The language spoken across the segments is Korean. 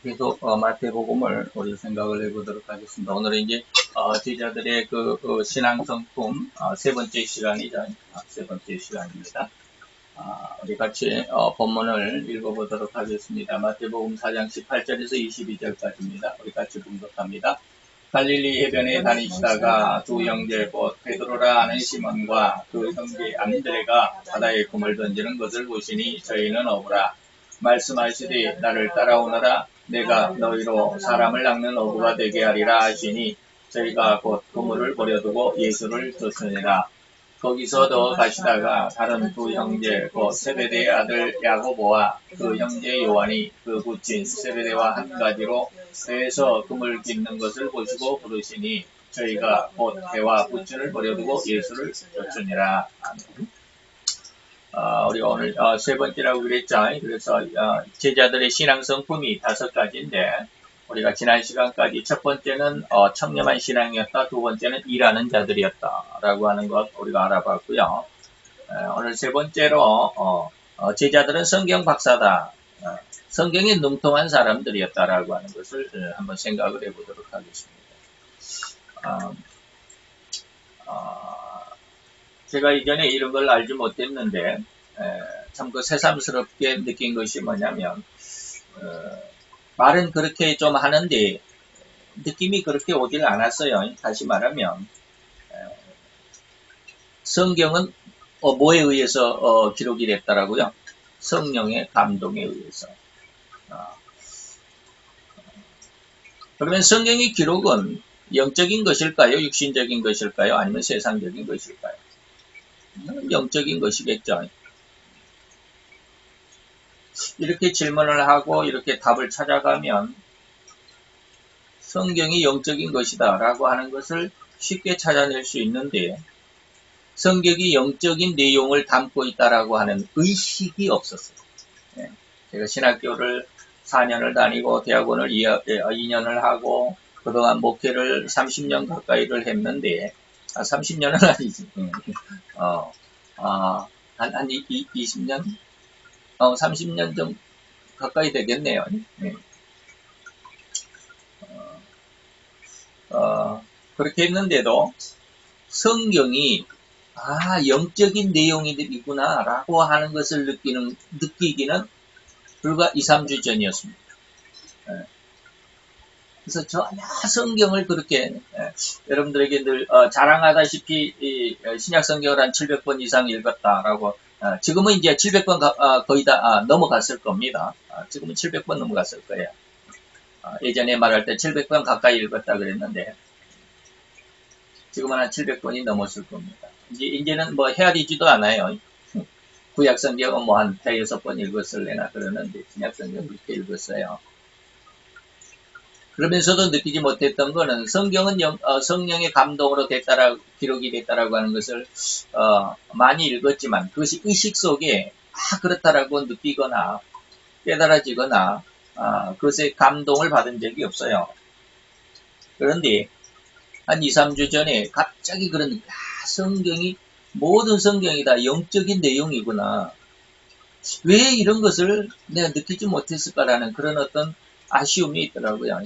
계속 마태복음을 우리 생각을 해보도록 하겠습니다. 오늘은 이제 제자들의 그 신앙 성품 세 번째 시간이죠. 세 번째 시간입니다. 우리 같이 본문을 읽어보도록 하겠습니다. 마태복음 4장 18절에서 22절까지입니다. 우리 같이 분석합니다. 갈릴리 해변에 다니시다가 두 형제 곧 베드로라 하는 시몬과 그 형제 안드레가 바다에 금을 던지는 것을 보시니 저희는 어부라. 말씀하시되 나를 따라오너라. 내가 너희로 사람을 낚는 어부가 되게 하리라 하시니 저희가 곧 그물을 버려두고 예수를 쫓으니라. 거기서 더 가시다가 다른 두 형제 곧 세베대의 아들 야고보와 그 형제 요한이 그 부친 세베대와 한 가지로 배에서 그물 깃는 것을 보시고 부르시니 저희가 곧 배와 부친을 버려두고 예수를 쫓으니라. 우리가 오늘 세 번째라고 그랬죠. 그래서 제자들의 신앙 성품이 5가지인데 우리가 지난 시간까지 첫 번째는 청렴한 신앙이었다. 두 번째는 일하는 자들이었다라고 하는 것 우리가 알아봤고요. 오늘 세 번째로 제자들은 성경 박사다. 성경에 능통한 사람들이었다라고 하는 것을 한번 생각을 해보도록 하겠습니다. 제가 이전에 이런 걸 알지 못했는데 참 그 새삼스럽게 느낀 것이 뭐냐면 말은 그렇게 좀 하는데 느낌이 그렇게 오질 않았어요. 다시 말하면 성경은 뭐에 의해서 기록이 됐다라고요? 성령의 감동에 의해서. 그러면 성경의 기록은 영적인 것일까요? 육신적인 것일까요? 아니면 세상적인 것일까요? 영적인 것이겠죠. 이렇게 질문을 하고 이렇게 답을 찾아가면 성경이 영적인 것이다 라고 하는 것을 쉽게 찾아낼 수 있는데 성경이 영적인 내용을 담고 있다라고 하는 의식이 없었어요. 제가 신학교를 4년을 다니고 대학원을 2년을 하고 그동안 목회를 30년 가까이를 했는데 30년은 아니지. 한 20년? 30년 좀 가까이 되겠네요. 그렇게 했는데도 성경이 영적인 내용이구나 라고 하는 것을 느끼기는 불과 2, 3주 전이었습니다. 그래서 전혀 성경을 그렇게 여러분들에게 늘 자랑하다시피 신약 성경을 한 700번 이상 읽었다라고 지금은 이제 700번 거의 다 넘어갔을 겁니다. 지금은 700번 넘어갔을 거예요. 예전에 말할 때 700번 가까이 읽었다 그랬는데 지금은 한 700번이 넘었을 겁니다. 이제는 뭐 헤아리지도 않아요. 구약 성경은 뭐 한 5-6번 읽었을래나 그러는데 신약 성경 그렇게 읽었어요. 그러면서도 느끼지 못했던 거는 성경은 성령의 감동으로 기록이 됐다라고 하는 것을 많이 읽었지만 그것이 의식 속에 그렇다라고 느끼거나 깨달아지거나 그것에 감동을 받은 적이 없어요. 그런데 한 2, 3주 전에 갑자기 그런 성경이 모든 성경이 다 영적인 내용이구나. 왜 이런 것을 내가 느끼지 못했을까라는 그런 어떤 아쉬움이 있더라고요.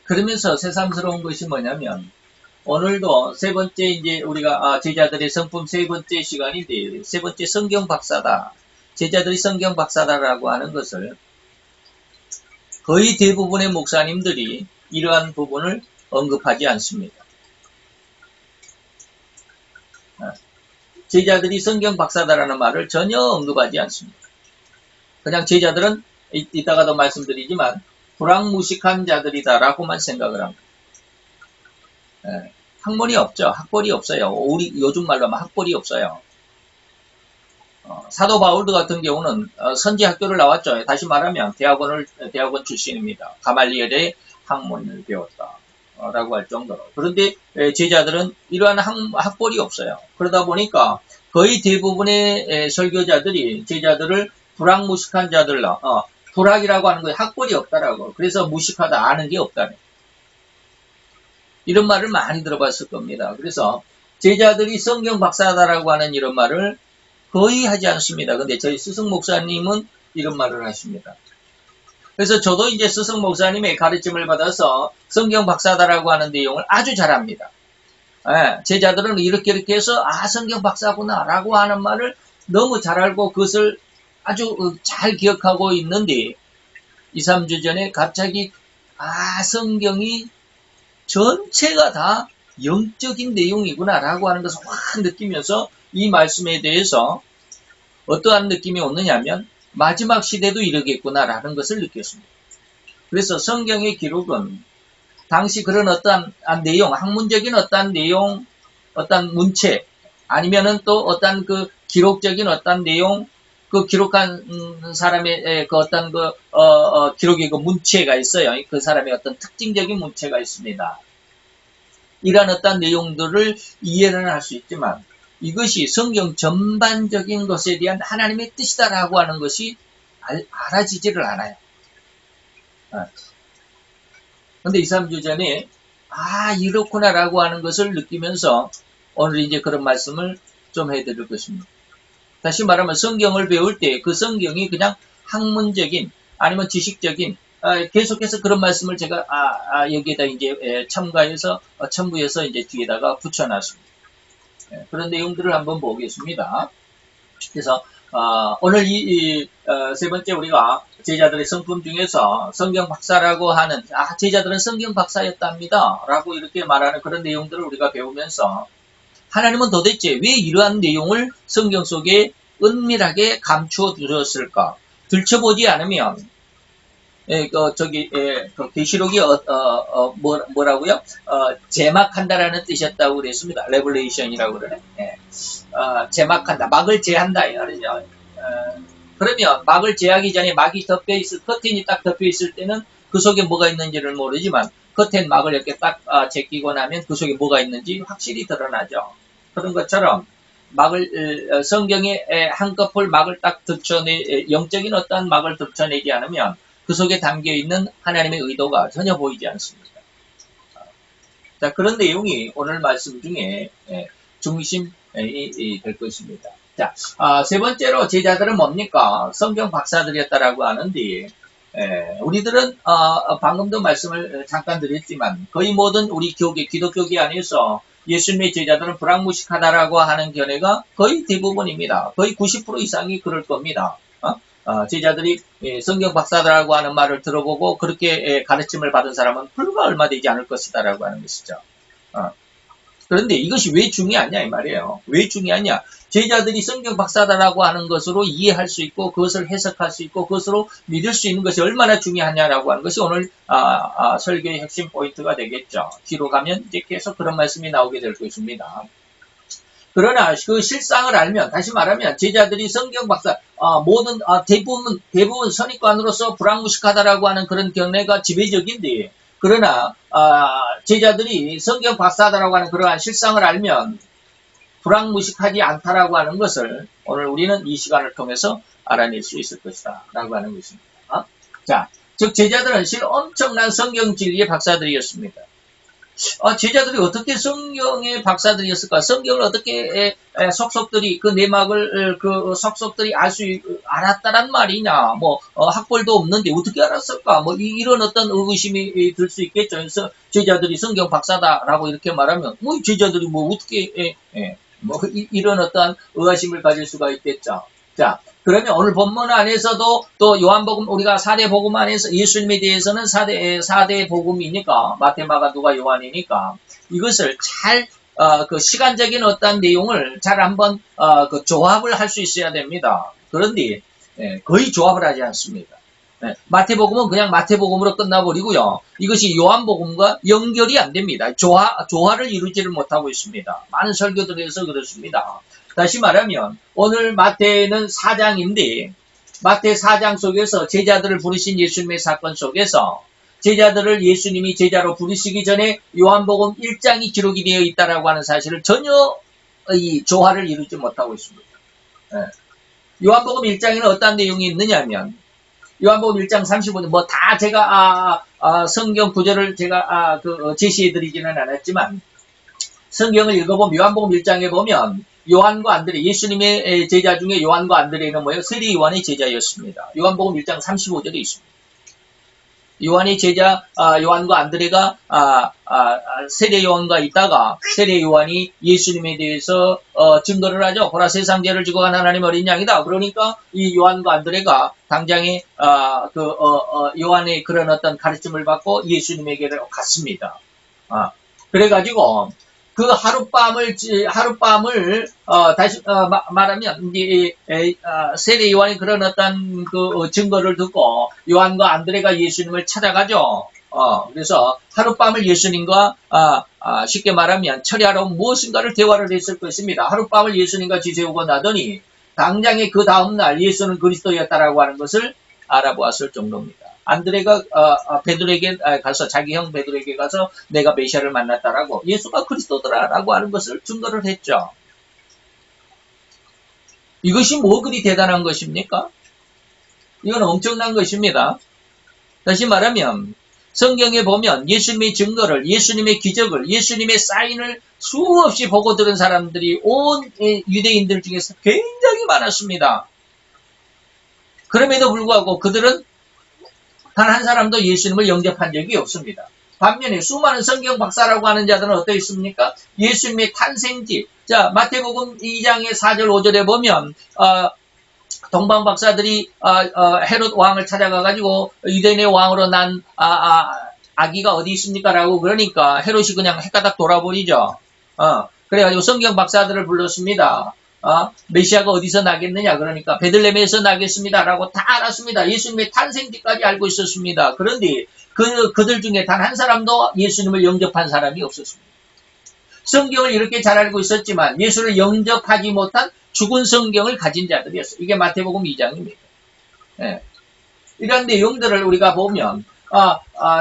그러면서 새삼스러운 것이 뭐냐면 오늘도 세 번째 이제 우리가 제자들의 성품 세 번째 시간인데 세 번째 성경 박사다. 제자들이 성경 박사다라고 하는 것을 거의 대부분의 목사님들이 이러한 부분을 언급하지 않습니다. 제자들이 성경 박사다라는 말을 전혀 언급하지 않습니다. 그냥 제자들은 이따가도 말씀드리지만 불황무식한 자들이다라고만 생각을 합니다. 학문이 없죠. 학벌이 없어요. 우리 요즘 말로 하면 학벌이 없어요. 사도 바울도 같은 경우는 선지 학교를 나왔죠. 다시 말하면 대학원 출신입니다. 가말리엘의 학문을 배웠다라고 할 정도로. 그런데 제자들은 이러한 학벌이 없어요. 그러다 보니까 거의 대부분의 설교자들이 제자들을 불황무식한 자들로 불학이라고 하는 거에 학벌이 없다라고. 그래서 무식하다, 아는 게 없다네. 이런 말을 많이 들어봤을 겁니다. 그래서 제자들이 성경 박사다라고 하는 이런 말을 거의 하지 않습니다. 근데 저희 스승 목사님은 이런 말을 하십니다. 그래서 저도 이제 스승 목사님의 가르침을 받아서 성경 박사다라고 하는 내용을 아주 잘합니다. 예, 제자들은 이렇게 해서 성경 박사구나라고 하는 말을 너무 잘 알고 그것을 아주 잘 기억하고 있는데 2, 3주 전에 갑자기 성경이 전체가 다 영적인 내용이구나라고 하는 것을 확 느끼면서 이 말씀에 대해서 어떠한 느낌이 오느냐면 마지막 시대도 이르겠구나라는 것을 느꼈습니다. 그래서 성경의 기록은 당시 그런 어떠한 내용, 학문적인 어떠한 내용, 어떠한 문체, 아니면은 또 어떠한 그 기록적인 어떠한 내용, 그 기록한 사람의 그 어떤 기록의 그 문체가 있어요. 그 사람의 어떤 특징적인 문체가 있습니다. 이러한 어떤 내용들을 이해는 할 수 있지만 이것이 성경 전반적인 것에 대한 하나님의 뜻이다라고 하는 것이 알아지지를 않아요. 근데 2, 3주 전에 이렇구나라고 하는 것을 느끼면서 오늘 이제 그런 말씀을 좀 해드릴 것입니다. 다시 말하면 성경을 배울 때 그 성경이 그냥 학문적인 아니면 지식적인 계속해서 그런 말씀을 제가 여기에다 이제 첨부해서 이제 뒤에다가 붙여놨습니다. 그런 내용들을 한번 보겠습니다. 그래서 오늘 세 번째 우리가 제자들의 성품 중에서 성경 박사라고 하는 제자들은 성경 박사였답니다 라고 이렇게 말하는 그런 내용들을 우리가 배우면서 하나님은 도대체 왜 이러한 내용을 성경 속에 은밀하게 감추어 두셨을까? 들춰보지 않으면 계시록이 뭐라고요? 제막한다라는 뜻이었다고 그랬습니다. 레블레이션이라고 그러네. 제막한다, 막을 제한다 이거죠. 그러면 막을 제하기 전에 막이 커튼이 딱 덮여 있을 때는 그 속에 뭐가 있는지를 모르지만 커튼 막을 이렇게 딱 제끼고 나면 그 속에 뭐가 있는지 확실히 드러나죠. 그런 것처럼 성경의 한꺼풀 막을 딱 영적인 어떤 막을 들춰내지 않으면 그 속에 담겨있는 하나님의 의도가 전혀 보이지 않습니다. 자, 그런 내용이 오늘 말씀 중에 중심이 될 것입니다. 자, 세 번째로 제자들은 뭡니까? 성경 박사들이었다라고 하는데, 우리들은, 방금도 말씀을 잠깐 드렸지만, 거의 모든 우리 기독교계 안에서 예수님의 제자들은 불황무식하다라고 하는 견해가 거의 대부분입니다. 거의 90% 이상이 그럴 겁니다. 제자들이 성경 박사라고 하는 말을 들어보고 그렇게 가르침을 받은 사람은 불과 얼마 되지 않을 것이다라고 하는 것이죠. 그런데 이것이 왜 중요하냐 이 말이에요. 왜 중요하냐? 제자들이 성경 박사다라고 하는 것으로 이해할 수 있고 그것을 해석할 수 있고 그것으로 믿을 수 있는 것이 얼마나 중요하냐라고 하는 것이 오늘 설교의 핵심 포인트가 되겠죠. 뒤로 가면 이제 계속 그런 말씀이 나오게 될 것입니다. 그러나 그 실상을 알면, 다시 말하면 제자들이 성경 박사, 대부분 선입관으로서 불황무식하다라고 하는 그런 견해가 지배적인데, 그러나 제자들이 성경 박사다라고 하는 그러한 실상을 알면 불황무식하지 않다라고 하는 것을 오늘 우리는 이 시간을 통해서 알아낼 수 있을 것이다 라고 하는 것입니다. 자, 즉 제자들은 실 엄청난 성경 진리의 박사들이었습니다. 제자들이 어떻게 성경의 박사들이었을까? 성경을 어떻게 속속들이 그 내막을 속속들이 알았다란 말이냐? 학벌도 없는데 어떻게 알았을까? 이런 어떤 의구심이 들 수 있겠죠. 그래서 제자들이 성경 박사다라고 이렇게 말하면 제자들이 어떻게 이런 어떤 의아심을 가질 수가 있겠죠. 자, 그러면 오늘 본문 안에서도 또 요한복음, 우리가 4대 복음 안에서 예수님에 대해서는 4대 복음이니까, 마태, 마가, 누가, 요한이니까, 이것을 잘, 시간적인 어떤 내용을 잘 한번, 조합을 할 수 있어야 됩니다. 그런데, 거의 조합을 하지 않습니다. 마태복음은 그냥 마태복음으로 끝나버리고요. 이것이 요한복음과 연결이 안 됩니다. 조화를 이루지를 못하고 있습니다. 많은 설교들에서 그렇습니다. 다시 말하면 오늘 마태는 4장인데 마태 4장 속에서 제자들을 부르신 예수님의 사건 속에서 제자들을 예수님이 제자로 부르시기 전에 요한복음 1장이 기록이 되어 있다라고 하는 사실을 전혀 이 조화를 이루지 못하고 있습니다. 요한복음 1장에는 어떤 내용이 있느냐면 요한복음 1장 35절 다 제가 성경 구절을 제가 제시해 드리지는 않았지만 성경을 읽어보면 요한복음 1장에 보면 요한과 안드레, 예수님의 제자 중에 요한과 안드레는 세례 요한의 제자였습니다. 요한복음 1장 35절에 있습니다. 요한의 제자 요한과 안드레가 세례 요한과 있다가 세례 요한이 예수님에 대해서 증거를 하죠. 보라 세상 죄를 지고 간 하나님 어린 양이다. 그러니까 이 요한과 안드레가 당장에 요한의 그런 어떤 가르침을 받고 예수님에게로 갔습니다. 그래가지고 그 하룻밤을 다시 말하면 세례 요한이 그런 어떤 그 증거를 듣고 요한과 안드레가 예수님을 찾아가죠. 그래서 하룻밤을 예수님과 쉽게 말하면 처리하러 무엇인가를 대화를 했을 것입니다. 하룻밤을 예수님과 지새우고 나더니 당장에 그 다음날 예수는 그리스도였다라고 하는 것을 알아보았을 정도입니다. 안드레가 베드로에게 가서 자기 형 베드로에게 가서 내가 메시아를 만났다라고 예수가 그리스도더라라고 하는 것을 증거를 했죠. 이것이 뭐 그리 대단한 것입니까? 이건 엄청난 것입니다. 다시 말하면 성경에 보면 예수님의 증거를, 예수님의 기적을, 예수님의 사인을 수없이 보고 들은 사람들이 온 유대인들 중에서 굉장히 많았습니다. 그럼에도 불구하고 그들은 단 한 사람도 예수님을 영접한 적이 없습니다. 반면에 수많은 성경 박사라고 하는 자들은 어떠 있습니까? 예수님의 탄생지. 자, 마태복음 2장의 4절 5절에 보면 동방 박사들이 헤롯 왕을 찾아가가지고 유대인의 왕으로 난 아기가 어디 있습니까? 라고 그러니까 헤롯이 그냥 헷가닥 돌아버리죠. 그래가지고 성경 박사들을 불렀습니다. 메시아가 어디서 나겠느냐? 그러니까 베들레헴에서 나겠습니다라고 다 알았습니다. 예수님의 탄생지까지 알고 있었습니다. 그런데 그들 중에 단 한 사람도 예수님을 영접한 사람이 없었습니다. 성경을 이렇게 잘 알고 있었지만 예수를 영접하지 못한 죽은 성경을 가진 자들이었어요. 이게 마태복음 2장입니다. 예. 이런 내용들을 우리가 보면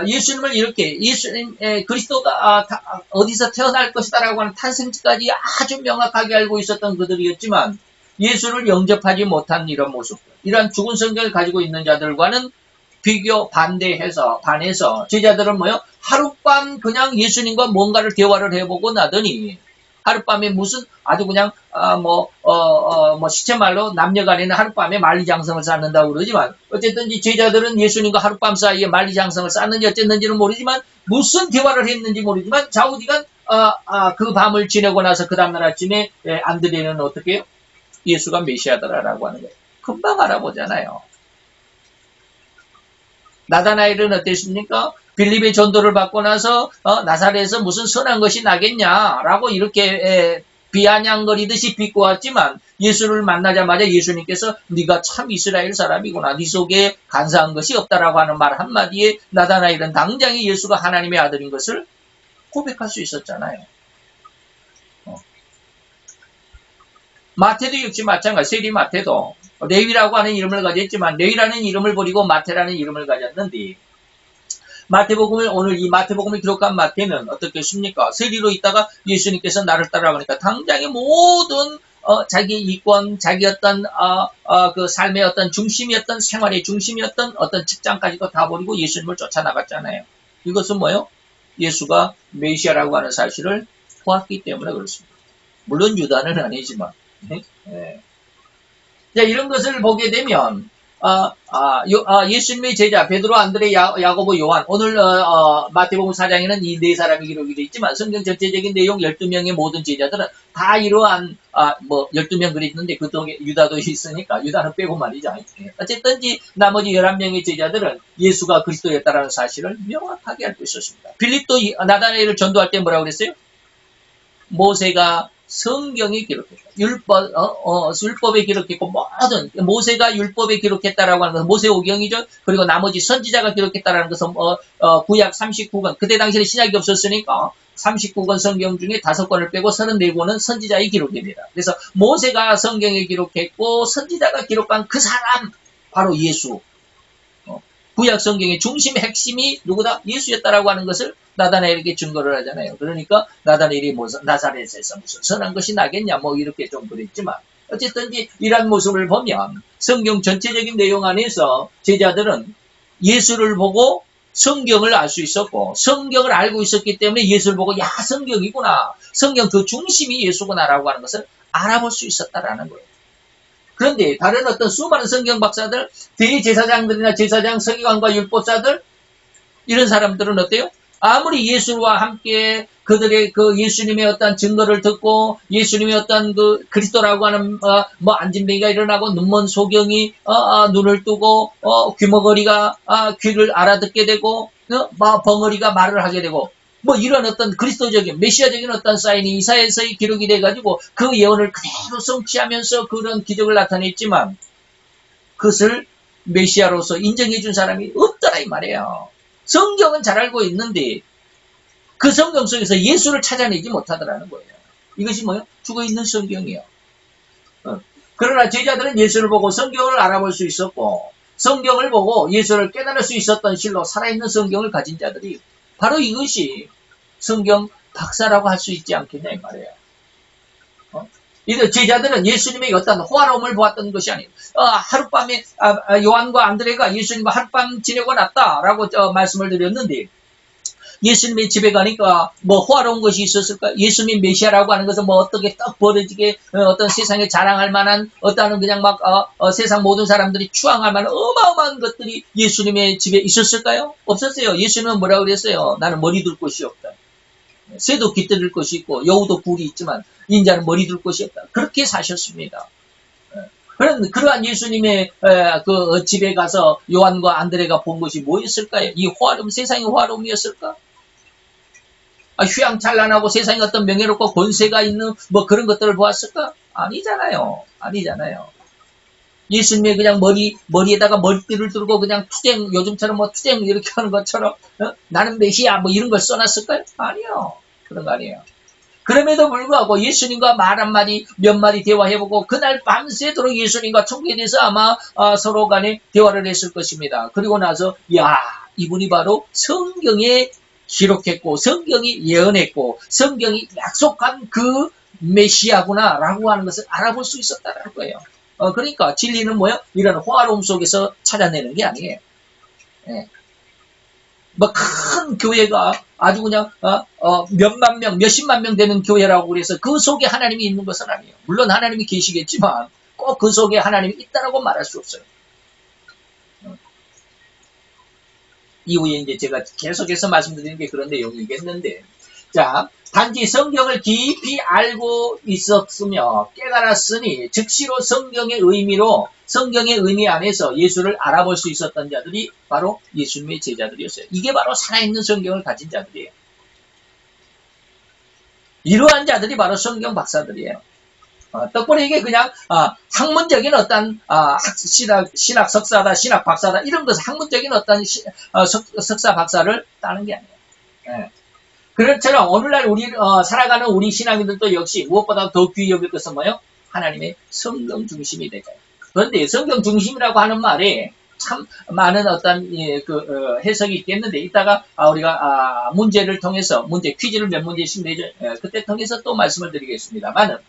예수님을 이렇게 예수님 그리스도가 어디서 태어날 것이다라고 하는 탄생지까지 아주 명확하게 알고 있었던 그들이었지만 예수를 영접하지 못한 이런 모습들, 이러한 죽은 성경을 가지고 있는 자들과는 반해서 제자들은 하룻밤 그냥 예수님과 뭔가를 대화를 해보고 나더니 하룻밤에 무슨 아주 그냥 시체말로 남녀간에는 하룻밤에 만리장성을 쌓는다고 그러지만 어쨌든 제자들은 예수님과 하룻밤 사이에 만리장성을 쌓는지 어쨌는지는 모르지만 무슨 대화를 했는지 모르지만 좌우지간 그 밤을 지내고 나서 그 다음날 아침에 안드레는 어떻게 해요? 예수가 메시아더라라고 하는 거예요. 금방 알아보잖아요. 나다나엘은 어땠습니까? 빌립의 전도를 받고 나서 나사렛에서 무슨 선한 것이 나겠냐라고 이렇게 비아냥거리듯이 비꼬았지만 예수를 만나자마자 예수님께서 네가 참 이스라엘 사람이구나. 네 속에 간사한 것이 없다라고 하는 말 한마디에 나다나엘은 당장에 예수가 하나님의 아들인 것을 고백할 수 있었잖아요. 마태도 역시 마찬가지. 세리 마태도 레위라고 하는 이름을 가졌지만 레위라는 이름을 버리고 마태라는 이름을 가졌는데 오늘 이 마태복음을 기록한 마태는 어떻겠습니까? 세리로 있다가 예수님께서 나를 따라가니까 당장에 모든 자기 이권, 자기 어떤 그 삶의 어떤 중심이었던 생활의 중심이었던 어떤 직장까지도 다 버리고 예수님을 쫓아나갔잖아요. 이것은 뭐예요? 예수가 메시아라고 하는 사실을 보았기 때문에 그렇습니다. 물론 유다는 아니지만. 자, 이런 것을 보게 되면 예수님의 제자 베드로, 안드레, 야고보, 요한 오늘 마태복음 4장에는 이 네 사람이 기록이 되어 있지만 성경 전체적인 내용 12명의 모든 제자들은 다 이러한 12명 그랬는데 그 중에 유다도 있으니까 유다는 빼고 말이죠. 어쨌든 나머지 11명의 제자들은 예수가 그리스도였다라는 사실을 명확하게 알고 있었습니다. 빌립도 나다나엘을 전도할 때 뭐라고 그랬어요? 모세가 성경에 기록했다. 율법에 기록했고, 모든, 모세가 율법에 기록했다라고 하는 것은 모세오경이죠. 그리고 나머지 선지자가 기록했다라는 것은, 구약 39권. 그때 당시에 신약이 없었으니까, 39권 성경 중에 5권을 빼고 34권은 선지자의 기록입니다. 그래서 모세가 성경에 기록했고, 선지자가 기록한 그 사람, 바로 예수. 구약 성경의 중심 핵심이 누구다? 예수였다라고 하는 것을 나다나엘에게 증거를 하잖아요. 그러니까 나다나엘이 나사렛에서 무슨 선한 것이 나겠냐 이렇게 좀 그랬지만 어쨌든 이런 모습을 보면 성경 전체적인 내용 안에서 제자들은 예수를 보고 성경을 알 수 있었고 성경을 알고 있었기 때문에 예수를 보고 야 성경이구나. 성경 그 중심이 예수구나라고 하는 것을 알아볼 수 있었다라는 거예요. 그런데 다른 어떤 수많은 성경 박사들, 대제사장들이나 제사장, 서기관과 율법사들 이런 사람들은 어때요? 아무리 예수와 함께 그들의 그 예수님의 어떤 증거를 듣고 예수님의 어떤 그 그리스도라고 하는 뭐 안진뱅이가 일어나고 눈먼 소경이 눈을 뜨고 귀머거리가 귀를 알아듣게 되고 벙어리가 말을 하게 되고 뭐 이런 어떤 그리스도적인 메시아적인 어떤 사인이 이사야서의 기록이 돼가지고 그 예언을 그대로 성취하면서 그런 기적을 나타냈지만 그것을 메시아로서 인정해준 사람이 없더라 이 말이에요. 성경은 잘 알고 있는데 그 성경 속에서 예수를 찾아내지 못하더라는 거예요. 이것이 뭐예요? 죽어있는 성경이에요. 그러나 제자들은 예수를 보고 성경을 알아볼 수 있었고 성경을 보고 예수를 깨달을 수 있었던 실로 살아있는 성경을 가진 자들이 바로 이것이 성경 박사라고 할 수 있지 않겠냐 이 말이에요. 이 제자들은 예수님의 어떤 호화로움을 보았던 것이 아니에요. 하룻밤에 요한과 안드레가 예수님과 하룻밤 지내고 났다라고 말씀을 드렸는데 예수님의 집에 가니까 뭐 호화로운 것이 있었을까? 예수님 메시아라고 하는 것은 뭐 어떻게 딱 벌어지게 어떤 세상에 자랑할 만한 어떤 그냥 막 세상 모든 사람들이 추앙할 만한 어마어마한 것들이 예수님의 집에 있었을까요? 없었어요. 예수님은 뭐라고 그랬어요? 나는 머리 둘 곳이 없다. 새도 깃들일 것이 있고 여우도 굴이 있지만 인자는 머리 둘 곳이 없다. 그렇게 사셨습니다. 그러한 예수님의 그 집에 가서 요한과 안드레가 본 것이 뭐였을까요? 이 호화로움, 세상의 호화로움이었을까? 휘황찬란하고 세상에 어떤 명예롭고 권세가 있는 뭐 그런 것들을 보았을까? 아니잖아요. 예수님의 그냥 머리에다가 머리띠를 들고 그냥 투쟁, 요즘처럼 뭐 투쟁 이렇게 하는 것처럼 나는 메시아 뭐 이런 걸 써놨을까요? 아니요. 그런 거 아니에요. 그럼에도 불구하고 예수님과 말 한마디 몇 마디 대화해보고 그날 밤새도록 예수님과 천국에 대해서 아마 서로 간에 대화를 했을 것입니다. 그리고 나서 이분이 바로 성경에 기록했고 성경이 예언했고 성경이 약속한 그 메시아구나 라고 하는 것을 알아볼 수 있었다는 거예요. 그러니까 진리는 뭐예요? 이런 호화로움 속에서 찾아내는 게 아니에요. 뭐 큰 교회가 아주 그냥 몇만 명, 몇십만 명 되는 교회라고 그래서 그 속에 하나님이 있는 것은 아니에요. 물론 하나님이 계시겠지만 꼭 그 속에 하나님이 있다라고 말할 수 없어요. 이후에 이제 제가 계속해서 말씀드리는 게 그런 내용이겠는데, 자, 단지 성경을 깊이 알고 있었으며 깨달았으니 즉시로 성경의 의미 안에서 예수를 알아볼 수 있었던 자들이 바로 예수님의 제자들이었어요. 이게 바로 살아있는 성경을 가진 자들이에요. 이러한 자들이 바로 성경 박사들이에요. 떡보리 이게 그냥 학문적인 어떤 신학 석사다, 신학 박사다 이런 것은 학문적인 어떤 석사 박사를 따는 게 아니에요. 그렇처럼 오늘날 우리 살아가는 우리 신앙인들도 역시 무엇보다 더 귀히 여길 것은 뭐예요? 하나님의 성경 중심이 되죠. 그런데 성경 중심이라고 하는 말에 참 많은 어떤 해석이 있겠는데 이따가 우리가 문제를 통해서 퀴즈를 몇 문제씩 내죠. 그때 통해서 또 말씀을 드리겠습니다만은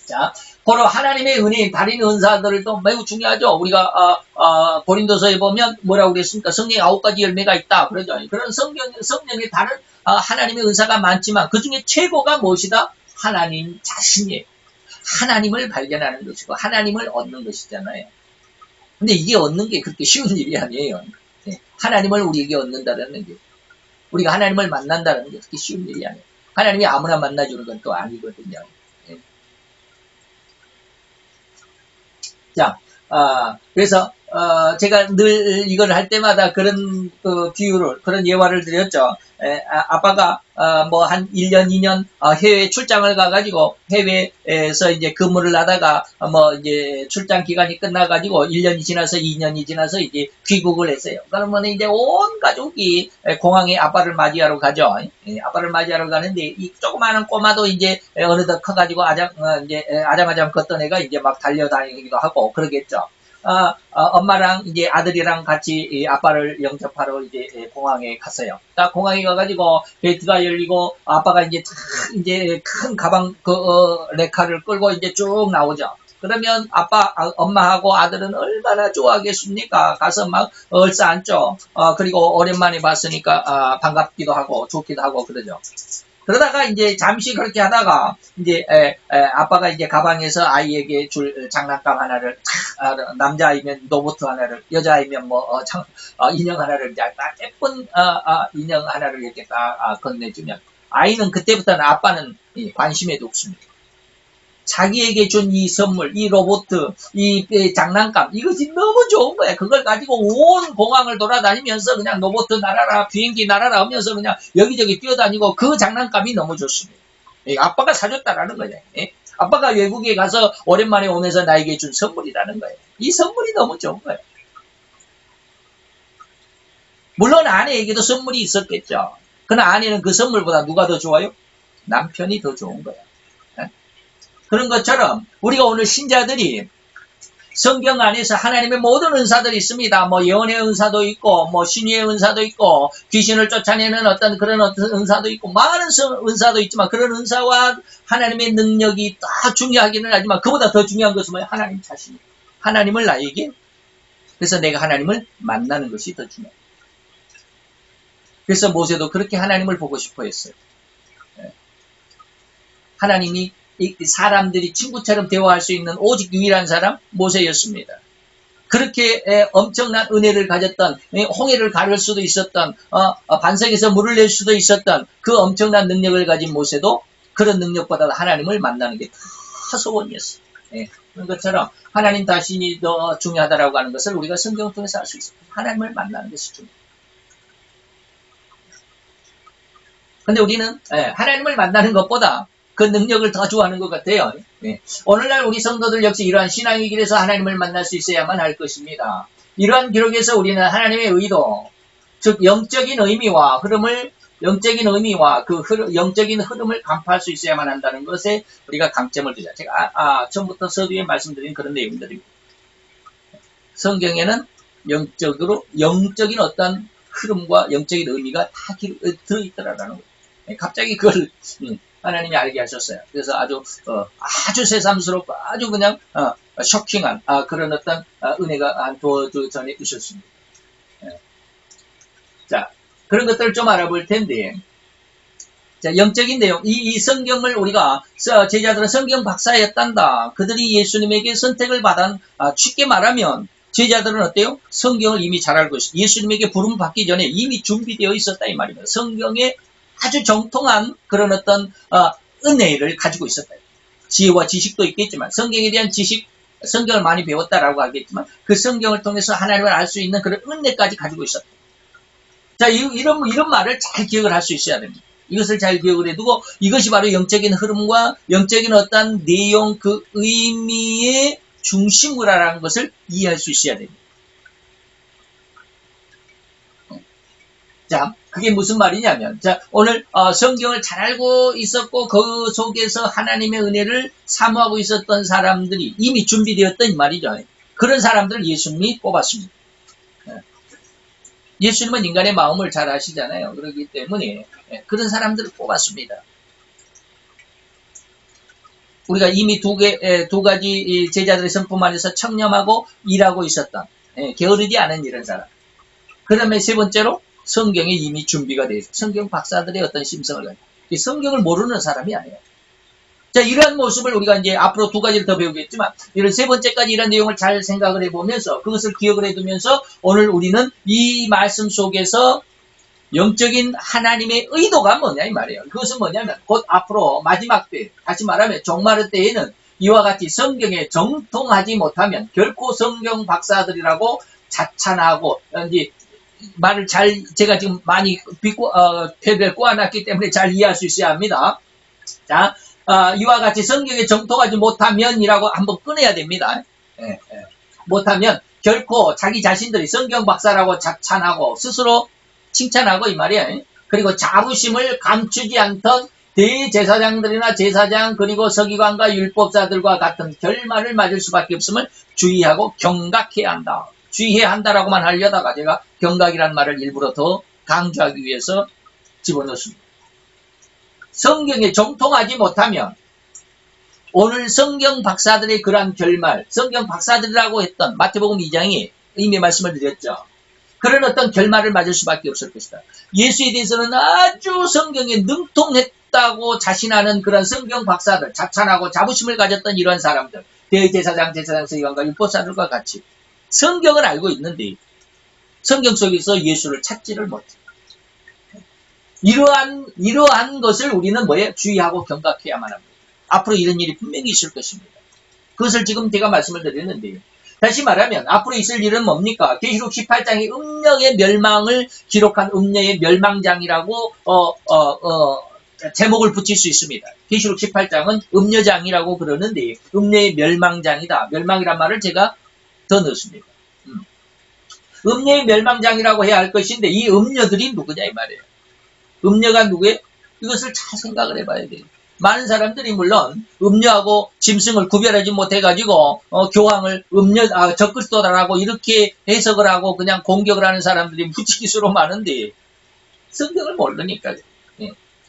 자, 바로 하나님의 은혜인 다른 은사들도 매우 중요하죠. 우리가 고린도서에 보면 뭐라고 그랬습니까? 성령의 9가지 열매가 있다. 그러죠. 그런 성령의 다른 하나님의 은사가 많지만 그 중에 최고가 무엇이다? 하나님 자신이에요. 하나님을 발견하는 것이고 하나님을 얻는 것이잖아요. 근데 이게 얻는 게 그렇게 쉬운 일이 아니에요. 하나님을 우리에게 얻는다는 게 우리가 하나님을 만난다는 게 그렇게 쉬운 일이 아니에요. 하나님이 아무나 만나주는 건 또 아니거든요. 자, 그래서 제가 늘 이걸 할 때마다 그런 비유를, 그런 예화를 드렸죠. 아빠가 뭐 한 1년, 2년 해외 출장을 가가지고 해외에서 이제 근무를 하다가 뭐 이제 출장 기간이 끝나가지고 1년이 지나서 2년이 지나서 이제 귀국을 했어요. 그러면 이제 온 가족이 공항에 아빠를 맞이하러 가죠. 아빠를 맞이하러 가는데 이 조그마한 꼬마도 이제 어느덧 커가지고 아장아장 걷던 애가 이제 막 달려다니기도 하고 그러겠죠. 엄마랑 이제 아들이랑 같이 아빠를 영접하러 이제 공항에 갔어요. 딱 공항에 가가지고 게이트가 열리고 아빠가 이제 큰 가방 레카를 끌고 이제 쭉 나오죠. 그러면 엄마하고 아들은 얼마나 좋아하겠습니까? 가서 막 얼싸안죠. 그리고 오랜만에 봤으니까 반갑기도 하고 좋기도 하고 그러죠. 그러다가 이제 잠시 그렇게 하다가 이제 아빠가 이제 가방에서 아이에게 줄 장난감 하나를 남자아이면 로봇 하나를, 여자아이면 인형 하나를 이제 딱 예쁜 인형 하나를 이렇게 딱 건네주면 아이는 그때부터는 아빠는 관심에도 없습니다. 자기에게 준 이 선물, 이 로봇, 이 장난감, 이것이 너무 좋은 거야. 그걸 가지고 온 공항을 돌아다니면서 그냥 로봇 날아라, 비행기 날아라 하면서 그냥 여기저기 뛰어다니고 그 장난감이 너무 좋습니다. 아빠가 사줬다라는 거예요. 아빠가 외국에 가서 오랜만에 오면서 나에게 준 선물이라는 거예요. 이 선물이 너무 좋은 거예요. 물론 아내에게도 선물이 있었겠죠. 그러나 아내는 그 선물보다 누가 더 좋아요? 남편이 더 좋은 거예요. 그런 것처럼 우리가 오늘 신자들이 성경 안에서 하나님의 모든 은사들이 있습니다. 예언의 은사도 있고, 신유의 은사도 있고, 귀신을 쫓아내는 그런 은사도 있고, 많은 은사도 있지만, 그런 은사와 하나님의 능력이 다 중요하기는 하지만, 그보다 더 중요한 것은 뭐예요? 하나님 자신. 하나님을 나에게. 그래서 내가 하나님을 만나는 것이 더 중요해요. 그래서 모세도 그렇게 하나님을 보고 싶어 했어요. 하나님이 사람들이 친구처럼 대화할 수 있는 오직 유일한 사람 모세였습니다. 그렇게 엄청난 은혜를 가졌던, 홍해를 가를 수도 있었던, 반석에서 물을 낼 수도 있었던 그 엄청난 능력을 가진 모세도 그런 능력보다 하나님을 만나는 게 다 소원이었어요. 그런 것처럼 하나님 자신이 더 중요하다라고 하는 것을 우리가 성경을 통해서 알 수 있어요. 하나님을 만나는 것이 중요해요. 근데 우리는 하나님을 만나는 것보다 그 능력을 더 좋아하는 것 같아요. 오늘날 우리 성도들 역시 이러한 신앙의 길에서 하나님을 만날 수 있어야만 할 것입니다. 이러한 기록에서 우리는 하나님의 의도, 즉 영적인 의미와 그 영적인 흐름을 간파할 수 있어야만 한다는 것에 우리가 강점을 두자. 제가 처음부터 서두에 말씀드린 그런 내용들입니다. 성경에는 영적인 어떤 흐름과 영적인 의미가 다 들어있더라라는 거예요. 갑자기 그걸 하나님이 알게 하셨어요. 그래서 아주 새삼스럽고 아주 그냥 쇼킹한 그런 어떤 은혜가 전해 주셨습니다. 자, 그런 것들을 좀 알아볼 텐데, 자, 영적인 내용, 이 성경을 우리가 제자들은 성경 박사였단다. 그들이 예수님에게 선택을 받은, 쉽게 말하면 제자들은 어때요? 성경을 이미 잘 알고 있어요. 예수님에게 부름 받기 전에 이미 준비되어 있었다 이 말입니다. 성경에 아주 정통한 그런 어떤 은혜를 가지고 있었다. 지혜와 지식도 있겠지만 성경에 대한 지식, 성경을 많이 배웠다라고 하겠지만 그 성경을 통해서 하나님을 알 수 있는 그런 은혜까지 가지고 있었다. 자, 이런 말을 잘 기억을 할 수 있어야 됩니다. 이것을 잘 기억을 해두고 이것이 바로 영적인 흐름과 영적인 어떤 내용, 그 의미의 중심이라는 것을 이해할 수 있어야 됩니다. 자, 그게 무슨 말이냐면, 자, 오늘 성경을 잘 알고 있었고 그 속에서 하나님의 은혜를 사모하고 있었던 사람들이 이미 준비되었던 이 말이죠. 그런 사람들을 예수님이 뽑았습니다. 예수님은 인간의 마음을 잘 아시잖아요. 그렇기 때문에 그런 사람들을 뽑았습니다. 우리가 이미 두 가지 제자들의 성품 안에서 청렴하고 일하고 있었던, 게으르지 않은 이런 사람. 그 다음에 세 번째로 성경에 이미 준비가 되어 있어요. 성경 박사들의 어떤 심성을 가지고. 성경을 모르는 사람이 아니에요. 자, 이러한 모습을 우리가 이제 앞으로 두 가지를 더 배우겠지만, 이런 세 번째까지 이런 내용을 잘 생각을 해보면서, 그것을 기억을 해두면서, 오늘 우리는 이 말씀 속에서 영적인 하나님의 의도가 뭐냐, 이 말이에요. 그것은 뭐냐면, 곧 앞으로 마지막 때, 다시 말하면 종말의 때에는 이와 같이 성경에 정통하지 못하면, 결코 성경 박사들이라고 자찬하고, 이제, 말을 제가 지금 많이 패드를 꼬아놨기 때문에 잘 이해할 수 있어야 합니다. 자, 이와 같이 성경에 정통하지 못하면이라고 한번 꺼내야 됩니다. 못하면 결코 자기 자신들이 성경 박사라고 자찬하고 스스로 칭찬하고 이 말이에요. 그리고 자부심을 감추지 않던 대제사장들이나 제사장 그리고 서기관과 율법사들과 같은 결말을 맞을 수밖에 없음을 주의하고 경각해야 한다. 주의해야 한다라고만 하려다가 제가 경각이라는 말을 일부러 더 강조하기 위해서 집어넣습니다. 성경에 정통하지 못하면 오늘 성경 박사들의 그러한 결말, 성경 박사들이라고 했던 마태복음 2장이 이미 말씀을 드렸죠. 그런 어떤 결말을 맞을 수밖에 없을 것이다. 예수에 대해서는 아주 성경에 없다고 자신하는 그런 성경 박사들, 자찬하고 자부심을 가졌던 이런 사람들, 대제사장, 서기관과 율법사들과 같이 성경을 알고 있는데 성경 속에서 예수를 찾지를 못해. 이러한 것을 우리는 주의하고 경각해야만 합니다. 앞으로 이런 일이 분명히 있을 것입니다. 그것을 지금 제가 말씀을 드렸는데요. 다시 말하면 앞으로 있을 일은 뭡니까? 계시록 18장이 음녀의 멸망을 기록한 음녀의 멸망장이라고 제목을 붙일 수 있습니다. 계시록 18장은 음녀장이라고 그러는데 음녀의 멸망장이다. 멸망이란 말을 제가 더 넣습니다. 음녀의 멸망장이라고 해야 할 것인데 이 음녀들이 누구냐 이 말이에요. 음녀가 누구예요? 이것을 잘 생각을 해봐야 돼요. 많은 사람들이 물론 음녀하고 짐승을 구별하지 못해가지고 교황을 적그리스도다라고 이렇게 해석을 하고 그냥 공격을 하는 사람들이 무지기수로 많은데 성경을 모르니까요.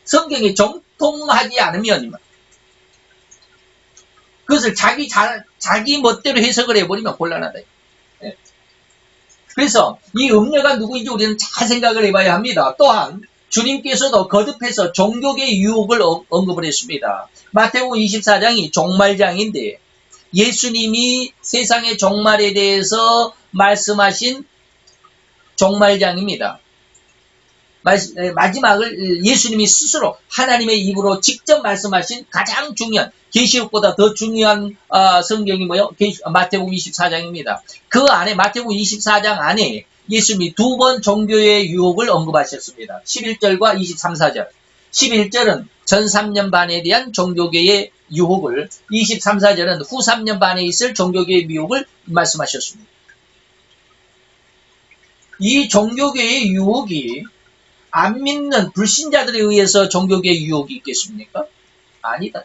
성경에 정통하지 않으면 그것을 자기 멋대로 해석을 해버리면 곤란하다. 그래서 이 음녀가 누구인지 우리는 잘 생각을 해봐야 합니다. 또한 주님께서도 거듭해서 종교의 유혹을 언급을 했습니다. 마태복음 24장이 종말장인데 예수님이 세상의 종말에 대해서 말씀하신 종말장입니다. 마지막을 예수님이 스스로 하나님의 입으로 직접 말씀하신 가장 중요한 계시록보다 더 중요한 성경이 마태복음 24장입니다. 그 안에 마태복음 24장 안에 예수님이 두 번 종교의 유혹을 언급하셨습니다. 11절과 23, 4절. 11절은 전 3년 반에 대한 종교계의 유혹을, 23, 4절은 후 3년 반에 있을 종교계의 유혹을 말씀하셨습니다. 이 종교계의 유혹이 안 믿는 불신자들에 의해서 종교계의 유혹이 있겠습니까? 아니다.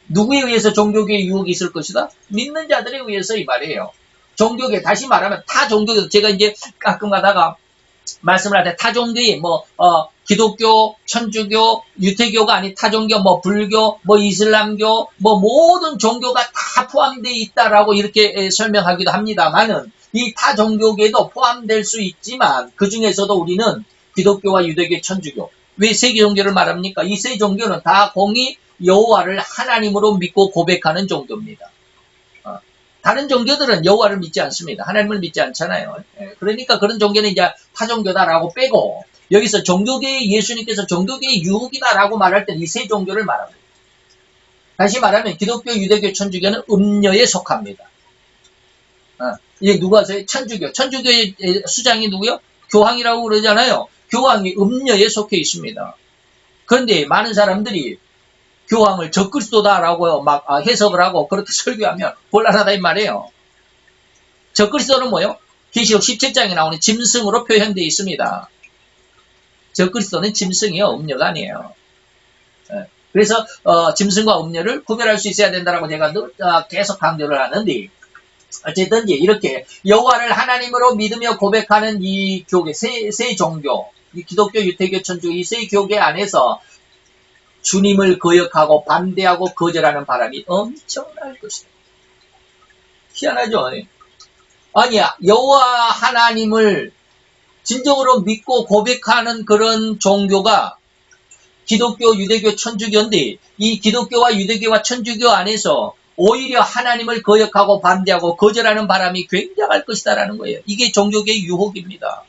누구에 의해서 종교계의 유혹이 있을 것이다? 믿는 자들에 의해서 이 말이에요. 종교계, 다시 말하면 타 종교계, 제가 이제 가끔 가다가 말씀을 할 때 타 종교에 기독교, 천주교, 유태교가 아닌 타 종교, 불교, 이슬람교, 모든 종교가 다 포함되어 있다라고 이렇게 설명하기도 합니다만은 이 타 종교계도 포함될 수 있지만 그 중에서도 우리는 기독교와 유대교, 천주교, 왜 세 개 종교를 말합니까? 이 세 종교는 다 공히 여호와를 하나님으로 믿고 고백하는 종교입니다. 다른 종교들은 여호와를 믿지 않습니다. 하나님을 믿지 않잖아요. 그러니까 그런 종교는 이제 타종교다라고 빼고 여기서 종교계의 예수님께서 종교계의 유혹이다라고 말할 때는 이 세 종교를 말합니다. 다시 말하면 기독교, 유대교, 천주교는 음녀에 속합니다. 이제 누가 하세요? 천주교. 천주교의 수장이 누구요? 교황이라고 그러잖아요. 교황이 음녀에 속해 있습니다. 그런데 많은 사람들이 교황을 적그리스도다라고 막 해석을 하고 그렇게 설교하면 곤란하다 이 말이에요. 적그리스도는 뭐예요? 계시록 17장에 나오는 짐승으로 표현되어 있습니다. 적그리스도는 짐승이요, 음녀가 아니에요. 그래서 짐승과 음녀를 구별할 수 있어야 된다라고 제가 계속 강조를 하는데 어쨌든 이렇게 여호와를 하나님으로 믿으며 고백하는 이 교계 세 종교, 이 기독교, 유태교, 천주교 이 세 교계 안에서 주님을 거역하고 반대하고 거절하는 바람이 엄청날 것이다. 희한하죠? 아니야, 여호와 하나님을 진정으로 믿고 고백하는 그런 종교가 기독교, 유대교, 천주교인데 이 기독교와 유대교와 천주교 안에서 오히려 하나님을 거역하고 반대하고 거절하는 바람이 굉장할 것이다라는 거예요. 이게 종교계의 유혹입니다.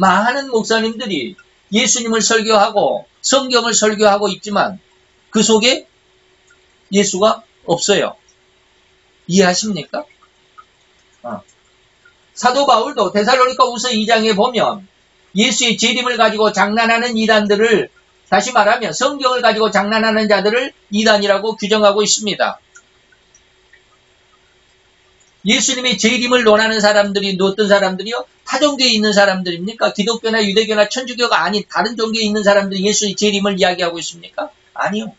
많은 목사님들이 예수님을 설교하고 성경을 설교하고 있지만 그 속에 예수가 없어요. 이해하십니까? 사도 바울도 데살로니가후서 2장에 보면 예수의 재림을 가지고 장난하는 이단들을, 다시 말하면 성경을 가지고 장난하는 자들을 이단이라고 규정하고 있습니다. 예수님의 재림을 논하는 사람들이 어떤 사람들이요? 타종교에 있는 사람들입니까? 기독교나 유대교나 천주교가 아닌 다른 종교에 있는 사람들이 예수의 재림을 이야기하고 있습니까? 아니요.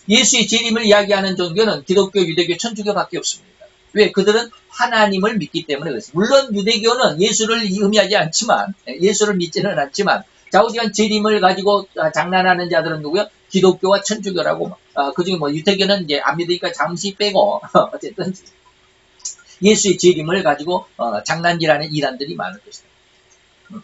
예수의 재림을 이야기하는 종교는 기독교, 유대교, 천주교밖에 없습니다. 왜? 그들은 하나님을 믿기 때문에 그렇습니다. 물론 유대교는 예수를 의미하지 않지만, 예수를 믿지는 않지만 좌우지간 재림을 가지고 장난하는 자들은 누구요? 기독교와 천주교라고. 그중에 유태교는 이제 안 믿으니까 잠시 빼고 어쨌든 예수의 재림을 가지고 장난질하는 이단들이 많을 것이다.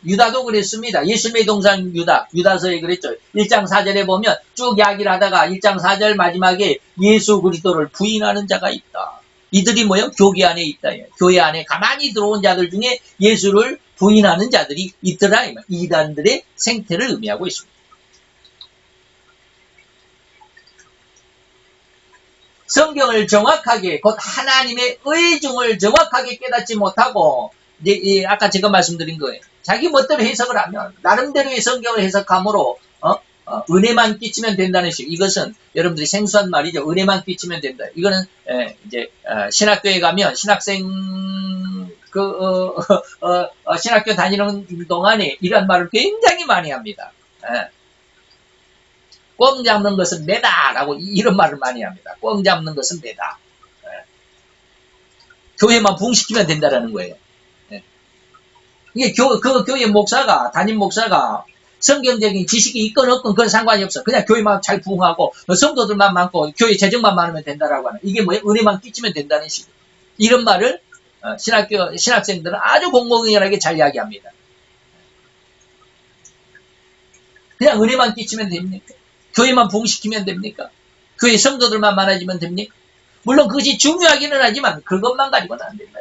유다도 그랬습니다. 예수님의 동생 유다서에 그랬죠. 1장 4절에 보면 쭉 이야기를 하다가 1장 4절 마지막에 예수 그리스도를 부인하는 자가 있다. 이들이 뭐예요? 교회 안에 있다. 교회 안에 가만히 들어온 자들 중에 예수를 부인하는 자들이 있더라. 이단들의 생태를 의미하고 있습니다. 성경을 정확하게 곧 하나님의 의중을 정확하게 깨닫지 못하고 아까 제가 말씀드린 거예요. 자기 멋대로 해석을 하면 나름대로의 성경을 해석함으로 은혜만 끼치면 된다는 식. 이것은 여러분들이 생소한 말이죠. 은혜만 끼치면 된다. 이거는 이제 신학교에 가면 신학생 신학교 다니는 동안에 이런 말을 굉장히 많이 합니다. 꽝 잡는 것은 매다라고 이런 말을 많이 합니다. 꽝 잡는 것은 매다. 교회만 부흥시키면 된다라는 거예요. 이게 교회 목사가 담임 목사가 성경적인 지식이 있건 없건 그건 상관이 없어. 그냥 교회만 잘 부흥하고 성도들만 많고 교회 재정만 많으면 된다라고 하는 이게 뭐예요? 은혜만 끼치면 된다는 식. 이런 말을 신학생들은 아주 공공연하게 잘 이야기합니다. 그냥 은혜만 끼치면 됩니까? 교회만 부흥시키면 됩니까? 교회 성도들만 많아지면 됩니까? 물론 그것이 중요하기는 하지만 그것만 가지고는 안 된다.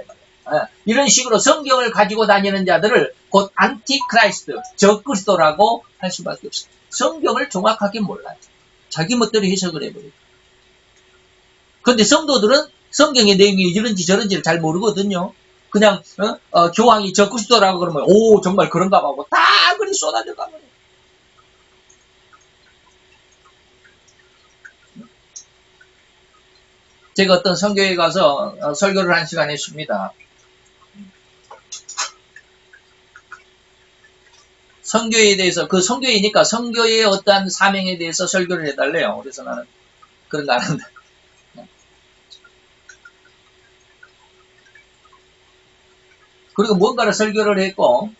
이런 식으로 성경을 가지고 다니는 자들을 곧 안티크라이스트, 적그리스도라고 할 수밖에 없습니다. 성경을 정확하게 몰라요. 자기 멋대로 해석을 해버려요. 그런데 성도들은 성경의 내용이 이런지 저런지를 잘 모르거든요. 그냥 교황이 적그리스도라고 그러면 오 정말 그런가 봐 하고 다 그리 쏟아져 가버려요. 제가 어떤 선교에 가서 설교를 한 시간 했습니다. 선교에 대해서, 그 선교이니까 선교의 어떠한 사명에 대해서 설교를 해달래요. 그래서 나는 그런 거 안 한다. 그리고 뭔가를 설교를 했고,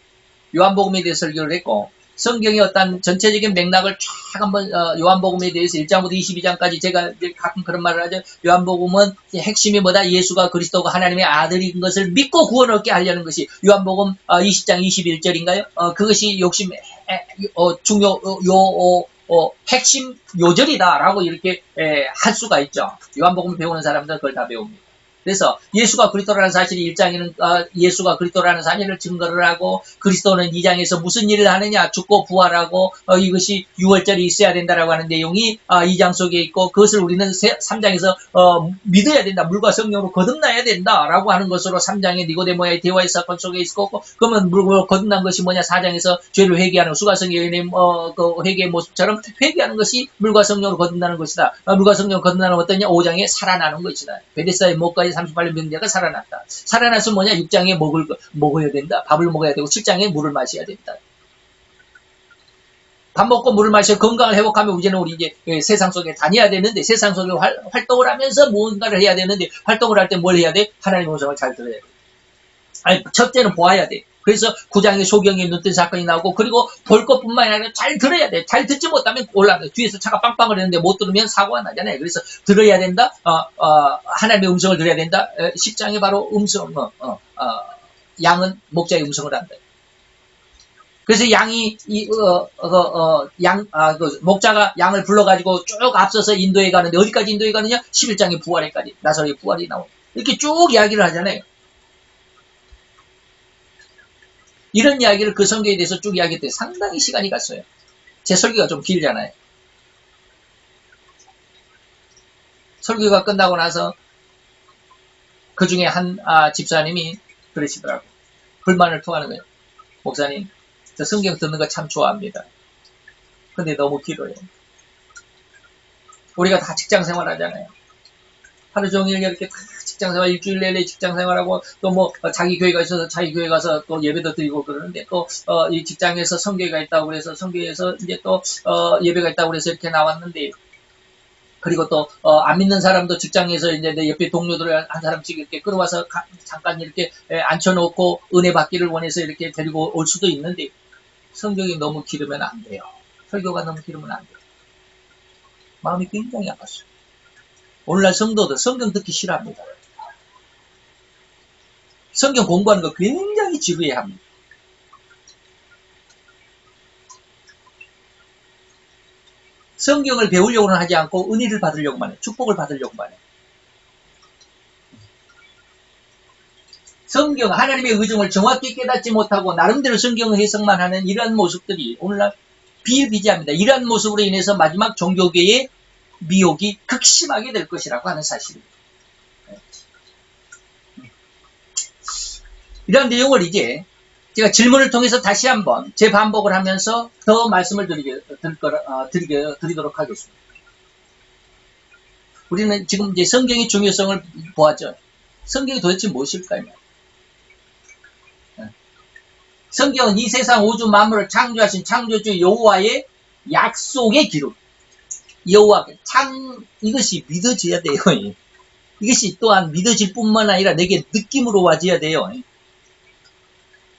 요한복음에 대해서 설교를 했고, 성경의 어떤 전체적인 맥락을 쫙 한번 요한복음에 대해서 1장부터 22장까지 제가 가끔 그런 말을 하죠. 요한복음은 핵심이 뭐다? 예수가 그리스도가 하나님의 아들인 것을 믿고 구원 얻게 하려는 것이 요한복음 20장 21절인가요? 그것이 욕심 중요 핵심 요절이다라고 이렇게 할 수가 있죠. 요한복음 배우는 사람들은 그걸 다 배웁니다. 그래서 예수가 그리스도라는 사실이 1장에는 예수가 그리스도라는 사실을 증거를 하고 그리스도는 2장에서 무슨 일을 하느냐 죽고 부활하고 이것이 6월절이 있어야 된다라고 하는 내용이 2장 속에 있고 그것을 우리는 3장에서 믿어야 된다. 물과 성령으로 거듭나야 된다라고 하는 것으로 3장의 니고데모의 대화의 사건 속에 있었고 그러면 물과 거듭난 것이 뭐냐 4장에서 죄를 회개하는 수가성의 여인의 그 회개의 모습처럼 회개하는 것이 물과 성령으로 거듭나는 것이다. 물과 성령으로 거듭나는 어떠냐 5장에 살아나는 것이다. 베데스다의 목까지 38년 병자가 살아났다. 살아나서 뭐냐? 6장에 먹어야 된다. 밥을 먹어야 되고 7장에 물을 마셔야 된다. 밥 먹고 물을 마셔 건강을 회복하면 이제는 우리 이제 세상 속에 다녀야 되는데 세상 속에 활동을 하면서 무언가를 해야 되는데 활동을 할 때 뭘 해야 돼? 하나님의 음성을 잘 들어야 돼. 아니 첫째는 보아야 돼. 그래서 9장에 소경에 눈뜬 사건이 나오고 그리고 볼 것뿐만 아니라 잘 들어야 돼. 잘 듣지 못하면 올라가. 뒤에서 차가 빵빵을 했는데 못 들으면 사고가 나잖아요. 그래서 들어야 된다. 하나님의 음성을 들어야 된다. 10장에 바로 음성 양은 목자의 음성을 한다. 그래서 양이 목자가 양을 불러가지고 쭉 앞서서 인도에 가는데 어디까지 인도에 가느냐? 11장의 부활에까지 나사로의 부활이 나오고 이렇게 쭉 이야기를 하잖아요. 이런 이야기를 그 성경에 대해서 쭉 이야기했더니 상당히 시간이 갔어요. 제 설교가 좀 길잖아요. 설교가 끝나고 나서 그 중에 한 집사님이 그러시더라고요. 불만을 토하는 거예요. 목사님, 저 성경 듣는 거 참 좋아합니다. 근데 너무 길어요. 우리가 다 직장 생활 하잖아요. 하루 종일 이렇게 다 직장생활 일주일 내내 직장생활하고 또 뭐 자기 교회가 있어서 자기 교회 가서 또 예배도 드리고 그러는데 또 이 직장에서 성교회가 있다고 그래서 성교회에서 이제 또 예배가 있다고 그래서 이렇게 나왔는데 그리고 또 안 믿는 사람도 직장에서 이제 내 옆에 동료들을 한 사람씩 이렇게 끌어와서 잠깐 이렇게 앉혀놓고 은혜 받기를 원해서 이렇게 데리고 올 수도 있는데 성경이 너무 길으면 안 돼요. 설교가 너무 길으면 안 돼요. 마음이 굉장히 아팠어요. 오늘날 성도들 성경 듣기 싫어합니다. 성경 공부하는 거 굉장히 지루해 합니다. 성경을 배우려고는 하지 않고 은혜를 받으려고만 해. 축복을 받으려고만 해. 성경, 하나님의 의중을 정확히 깨닫지 못하고 나름대로 성경 해석만 하는 이러한 모습들이 오늘날 비일비재합니다. 이러한 모습으로 인해서 마지막 종교계의 미혹이 극심하게 될 것이라고 하는 사실입니다. 이러한 내용을 이제 제가 질문을 통해서 다시 한번 재반복을 하면서 더 말씀을 드리도록 하겠습니다. 우리는 지금 이제 성경의 중요성을 보았죠. 성경이 도대체 무엇일까요? 성경은 이 세상 우주 만물을 창조하신 창조주 여호와의 약속의 기록. 여호와 이것이 믿어져야 돼요. 이것이 또한 믿어질 뿐만 아니라 내게 느낌으로 와져야 돼요.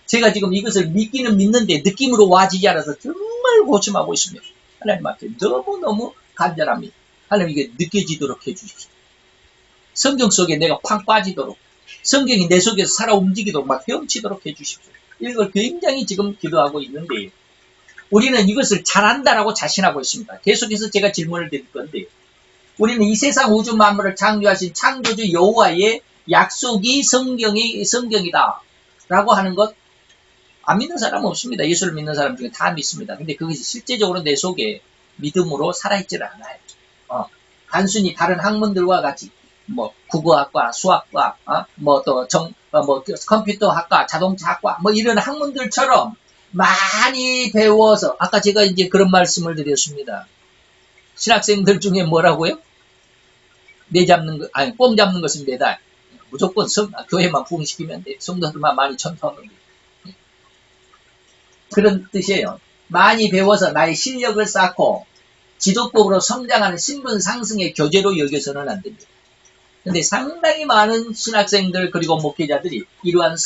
제가 지금 이것을 믿기는 믿는데 느낌으로 와지지 않아서 정말 고심하고 있습니다. 하나님 앞에 너무너무 간절합니다. 하나님 이게 느껴지도록 해주십시오. 성경 속에 내가 팍 빠지도록, 성경이 내 속에서 살아 움직이도록 막 헤엄치도록 해주십시오. 이걸 굉장히 지금 기도하고 있는데 우리는 이것을 잘한다라고 자신하고 있습니다. 계속해서 제가 질문을 드릴 건데 우리는 이 세상 우주 만물을 창조하신 창조주 여호와의 약속이 성경이다 라고 하는 것 안 믿는 사람은 없습니다. 예수를 믿는 사람 중에 다 믿습니다. 근데 그것이 실제적으로 내 속에 믿음으로 살아있지를 않아요. 단순히 다른 학문들과 같이 뭐 국어학과, 수학과, 컴퓨터학과, 자동차학과 뭐 이런 학문들처럼 많이 배워서 아까 제가 이제 그런 말씀을 드렸습니다. 신학생들 중에 뭐라고요? 뽕 잡는 것은 매달. 무조건 교회만 부흥시키면 돼. 성도들만 많이 전도하면 돼. 그런 뜻이에요. 많이 배워서 나의 실력을 쌓고 지도법으로 성장하는 신분 상승의 교재로 여겨서는 안 됩니다. 근데 상당히 많은 신학생들 그리고 목회자들이 이러한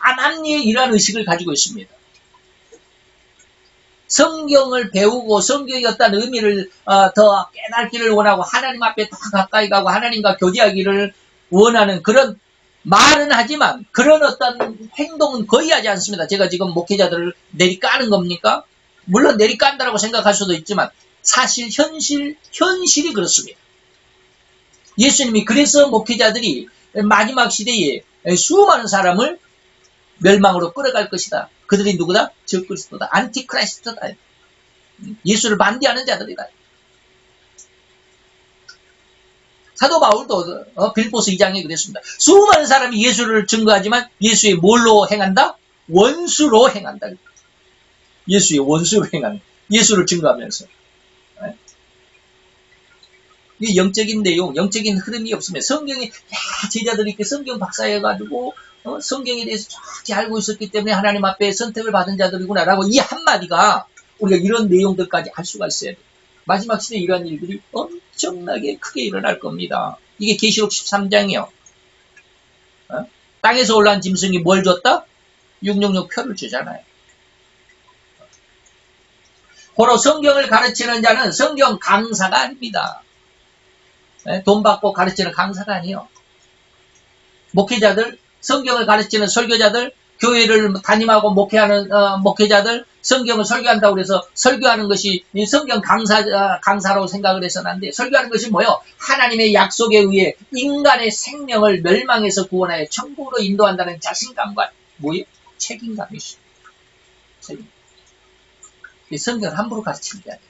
안합리의 이러한 의식을 가지고 있습니다. 성경을 배우고 성경의 어떤 의미를 더 깨닫기를 원하고 하나님 앞에 더 가까이 가고 하나님과 교제하기를 원하는 그런 말은 하지만 그런 어떤 행동은 거의 하지 않습니다. 제가 지금 목회자들을 내리까는 겁니까? 물론 내리깐다라고 생각할 수도 있지만 사실 현실이 그렇습니다. 예수님이 그래서 목회자들이 마지막 시대에 수많은 사람을 멸망으로 끌어갈 것이다. 그들이 누구다? 적그리스도다. 안티크라이스트다. 예수를 반대하는 자들이다. 사도 바울도 빌보스 2장에 그랬습니다. 수많은 사람이 예수를 증거하지만 예수의 뭘로 행한다? 원수로 행한다. 예수의 원수로 행한다. 예수를 증거하면서. 이 영적인 내용, 영적인 흐름이 없으면 성경이 제자들이 이렇게 성경 박사여가지고 성경에 대해서 정확히 알고 있었기 때문에 하나님 앞에 선택을 받은 자들이구나라고 이 한마디가 우리가 이런 내용들까지 알 수가 있어야 돼요. 마지막 시대에 이러한 일들이 엄청나게 크게 일어날 겁니다. 이게 계시록 13장이요. 땅에서 올라온 짐승이 뭘 줬다? 666 표를 주잖아요. 고로 성경을 가르치는 자는 성경 강사가 아닙니다. 돈 받고 가르치는 강사가 아니에요. 목회자들, 성경을 가르치는 설교자들, 교회를 담임하고 목회하는 목회자들, 성경을 설교한다고 해서 설교하는 것이 성경 강사로 생각을 해서는 안 돼요. 설교하는 것이 뭐예요? 하나님의 약속에 의해 인간의 생명을 멸망에서 구원하여 천국으로 인도한다는 자신감과 뭐예요? 책임감이 있어요. 책임감. 성경을 함부로 가르치는 게 아니에요.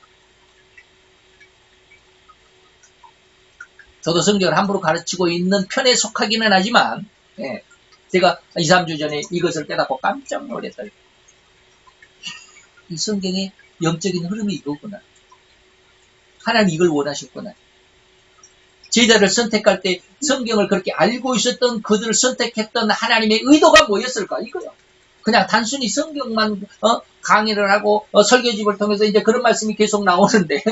저도 성경을 함부로 가르치고 있는 편에 속하기는 하지만 제가 2, 3주 전에 이것을 깨닫고 깜짝 놀랐다. 이 성경의 영적인 흐름이 이거구나. 하나님 이걸 원하셨구나. 제자를 선택할 때 성경을 그렇게 알고 있었던 그들을 선택했던 하나님의 의도가 뭐였을까? 이거요. 그냥 단순히 성경만 강의를 하고 설교집을 통해서 이제 그런 말씀이 계속 나오는데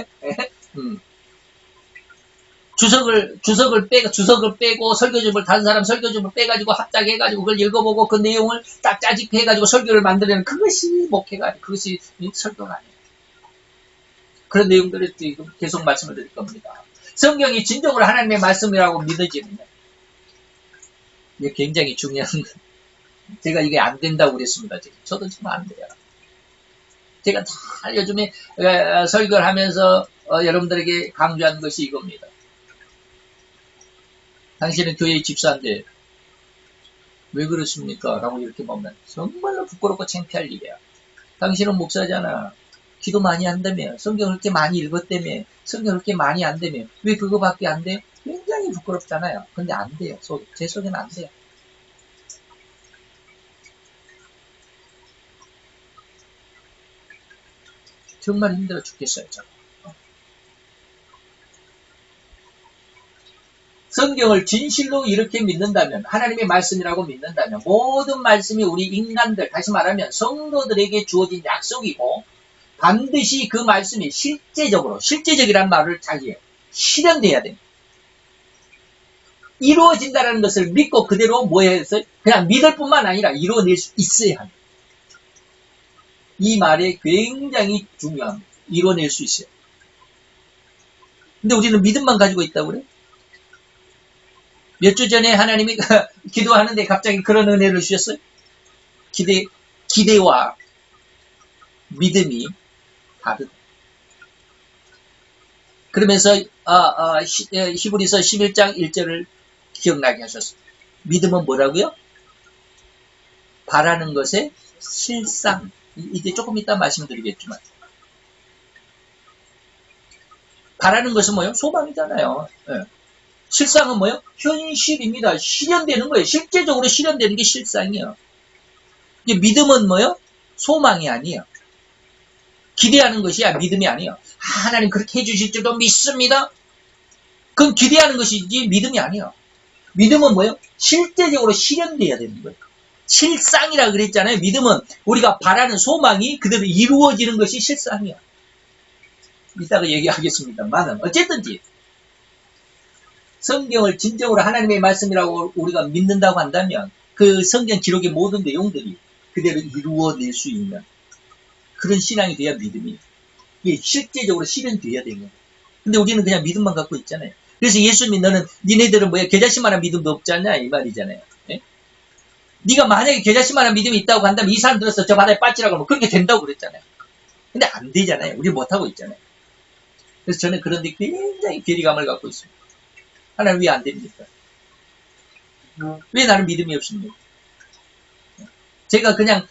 주석을 빼고 설교집을 다른 사람 설교집을 빼가지고 합작해가지고 그걸 읽어보고 그 내용을 딱 짜집해가지고 설교를 만들려는 그것이 목회가 아니에요. 그것이 설교가 아니에요. 그런 내용들을 지금 계속 말씀을 드릴 겁니다. 성경이 진정으로 하나님의 말씀이라고 믿어지면 이게 굉장히 중요한, 제가 이게 안 된다고 그랬습니다. 지금. 저도 지금 안 돼요. 제가 다 요즘에 설교를 하면서 여러분들에게 강조한 것이 이겁니다. 당신은 교회의 집사인데 왜 그렇습니까? 라고 이렇게 보면 정말로 부끄럽고 창피할 일이야. 당신은 목사잖아. 기도 많이 한다며. 성경을 그렇게 많이 읽었다며. 성경을 그렇게 많이 안다며. 왜 그거밖에 안 돼? 굉장히 부끄럽잖아요. 근데 안 돼요. 제 속에는 안 돼요. 정말 힘들어 죽겠어요. 저. 성경을 진실로 이렇게 믿는다면, 하나님의 말씀이라고 믿는다면, 모든 말씀이 우리 인간들, 다시 말하면 성도들에게 주어진 약속이고, 반드시 그 말씀이 실제적이라는 말을 자기에 실현돼야 됩니다. 이루어진다는 것을 믿고 그대로 뭐해서 그냥 믿을 뿐만 아니라 이루어낼 수 있어야 합니다. 이 말이 굉장히 중요합니다. 이루어낼 수 있어요. 근데 우리는 믿음만 가지고 있다고 그래요? 몇 주 전에 하나님이 기도하는데 갑자기 그런 은혜를 주셨어요. 기대와 믿음이 다르다. 그러면서 히브리서 11장 1절을 기억나게 하셨어요. 믿음은 뭐라고요? 바라는 것의 실상. 이제 조금 이따 말씀드리겠지만, 바라는 것은 뭐예요? 소망이잖아요. 네. 실상은 뭐예요? 현실입니다. 실현되는 거예요. 실제적으로 실현되는 게 실상이에요. 믿음은 뭐예요? 소망이 아니에요. 기대하는 것이야 믿음이 아니에요. 하나님 그렇게 해주실 줄도 믿습니다. 그건 기대하는 것이지 믿음이 아니에요. 믿음은 뭐예요? 실제적으로 실현돼야 되는 거예요. 실상이라 그랬잖아요. 믿음은 우리가 바라는 소망이 그대로 이루어지는 것이 실상이에요. 이따가 얘기하겠습니다만 어쨌든지 성경을 진정으로 하나님의 말씀이라고 우리가 믿는다고 한다면 그 성경 기록의 모든 내용들이 그대로 이루어낼 수 있는 그런 신앙이 돼야 믿음이 이게 실제적으로 실현돼야 되는 거예요. 근데 우리는 그냥 믿음만 갖고 있잖아요. 그래서 예수 믿는 니네들은 뭐야 겨자씨만한 믿음도 없지 않냐 이 말이잖아요. 네? 네가 만약에 겨자씨만한 믿음이 있다고 한다면 이 사람 들어서 저 바다에 빠지라고 하면 그렇게 된다고 그랬잖아요. 근데 안 되잖아요. 우리 못하고 있잖아요. 그래서 저는 그런 데 굉장히 괴리감을 갖고 있습니다. 하나님 왜 안 됩니까? 왜 나는 믿음이 없습니까? 제가 그냥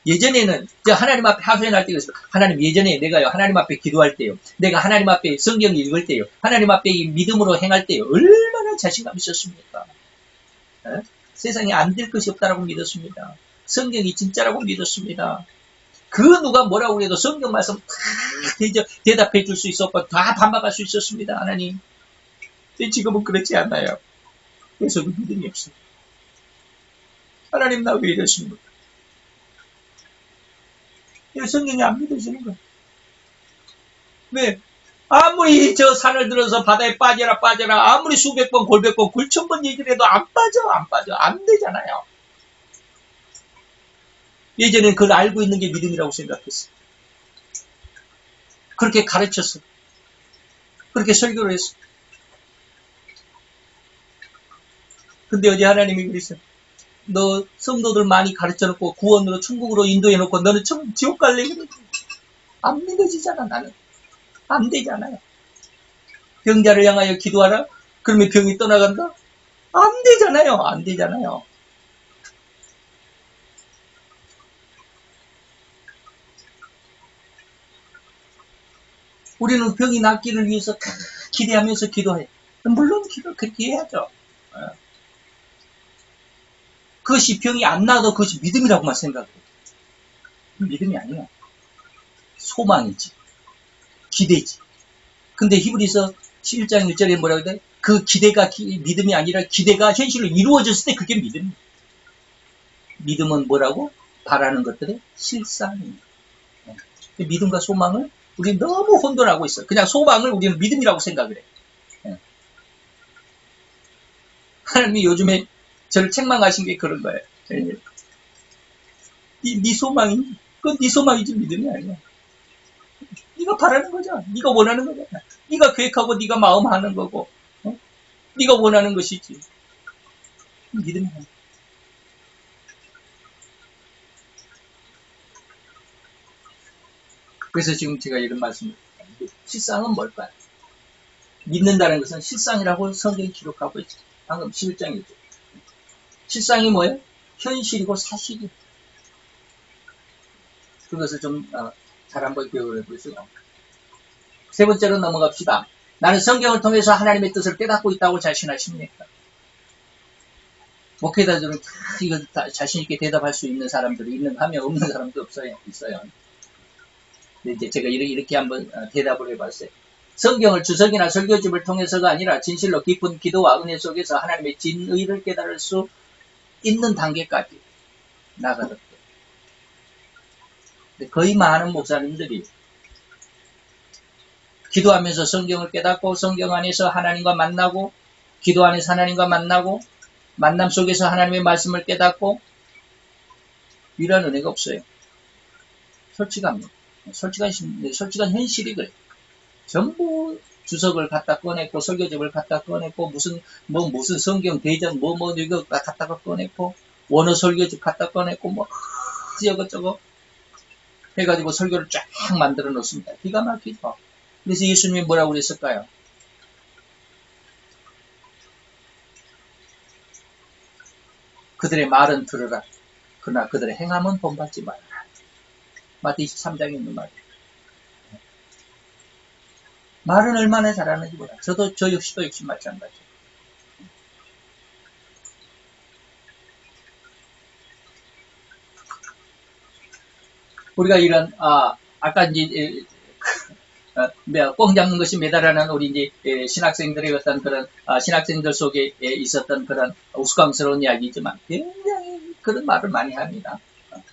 예전에는 하나님 앞에 하소연할 때가 있어요. 하나님 예전에 내가요 하나님 앞에 기도할 때요 내가 하나님 앞에 성경 읽을 때요 하나님 앞에 이 믿음으로 행할 때요 얼마나 자신감이 있었습니까? 세상에 안 될 것이 없다라고 믿었습니다. 성경이 진짜라고 믿었습니다. 그 누가 뭐라고 해도 성경 말씀 다 대답해 줄 수 있었고 다 반박할 수 있었습니다. 하나님 지금은 그렇지 않아요. 그래서 믿음이 없어요. 하나님 나 왜 이러십니까? 성경이 안 믿어지는 거예요. 왜? 아무리 저 산을 들어서 바다에 빠져라 아무리 수백 번 골백 번 굴천 번 얘기를 해도 안 빠져 안 되잖아요. 예전엔 그걸 알고 있는 게 믿음이라고 생각했어. 그렇게 가르쳤어. 그렇게 설교를 했어. 근데 어제 하나님이 그랬어요. 너 성도들 많이 가르쳐놓고 구원으로 천국으로 인도해놓고 너는 지옥 갈래? 안 믿어지잖아 나는. 안 되잖아요. 병자를 향하여 기도하라? 그러면 병이 떠나간다? 안 되잖아요. 안 되잖아요. 우리는 병이 낫기를 위해서 기대하면서 기도해. 물론 기도 그렇게 해야죠. 그것이 병이 안 나도 그것이 믿음이라고만 생각해요. 믿음이 아니야. 소망이지. 기대지. 근데 히브리서 11장 1절에 뭐라고 돼? 그 기대가 믿음이 아니라 기대가 현실로 이루어졌을 때 그게 믿음이에요. 믿음은 뭐라고? 바라는 것들의 실상입니다. 믿음과 소망을 우리는 너무 혼돈하고 있어요. 그냥 소망을 우리는 믿음이라고 생각을 해요. 하나님이 요즘에 저를 책망하신 게 그런 거예요. 네 소망이, 그건 네 소망이지 믿음이 아니야. 네가 바라는 거잖아. 네가 원하는 거잖아. 네가 계획하고 네가 마음하는 거고, 네가 원하는 것이지. 믿음이 안 돼. 그래서 지금 제가 이런 말씀을 드립니다. 실상은 뭘까요? 믿는다는 것은 실상이라고 성경이 기록하고 있죠. 방금 11장이죠. 실상이 뭐예요? 현실이고 사실이에요. 그것을 좀 잘 한번 기억을 해보시고. 세 번째로 넘어갑시다. 나는 성경을 통해서 하나님의 뜻을 깨닫고 있다고 자신하십니까? 목회자들은 이거 자신있게 대답할 수 있는 사람들이 있는하면 없는 사람도 있어요. 근데 이제 제가 이렇게 한번 대답을 해봤어요. 성경을 주석이나 설교집을 통해서가 아니라 진실로 깊은 기도와 은혜 속에서 하나님의 진의를 깨달을 수 있는 단계까지 나가졌대요. 거의 많은 목사님들이 기도하면서 성경을 깨닫고 성경 안에서 하나님과 만나고 기도 안에서 하나님과 만나고 만남 속에서 하나님의 말씀을 깨닫고 이런 은혜가 없어요. 솔직합니다. 솔직한 현실이 그래요. 전부 주석을 갖다 꺼냈고 설교집을 갖다 꺼냈고 무슨 성경 대전 이거 갖다가 꺼냈고 원어 설교집 갖다 꺼냈고 이것저것 해가지고 설교를 쫙 만들어 놓습니다. 기가 막히죠. 그래서 예수님이 뭐라고 그랬을까요? 그들의 말은 들으라. 그러나 그들의 행함은 본받지 말라. 마태 23장에 있는 말이에요. 말은 얼마나 잘하는지 몰라. 저 역시 마찬가지예요. 우리가 이런 아까 이제 꽁 잡는 것이 매달아는 우리 이제 신학생들의 어떤 그런 신학생들 속에 있었던 그런 우스꽝스러운 이야기지만 굉장히 그런 말을 많이 합니다.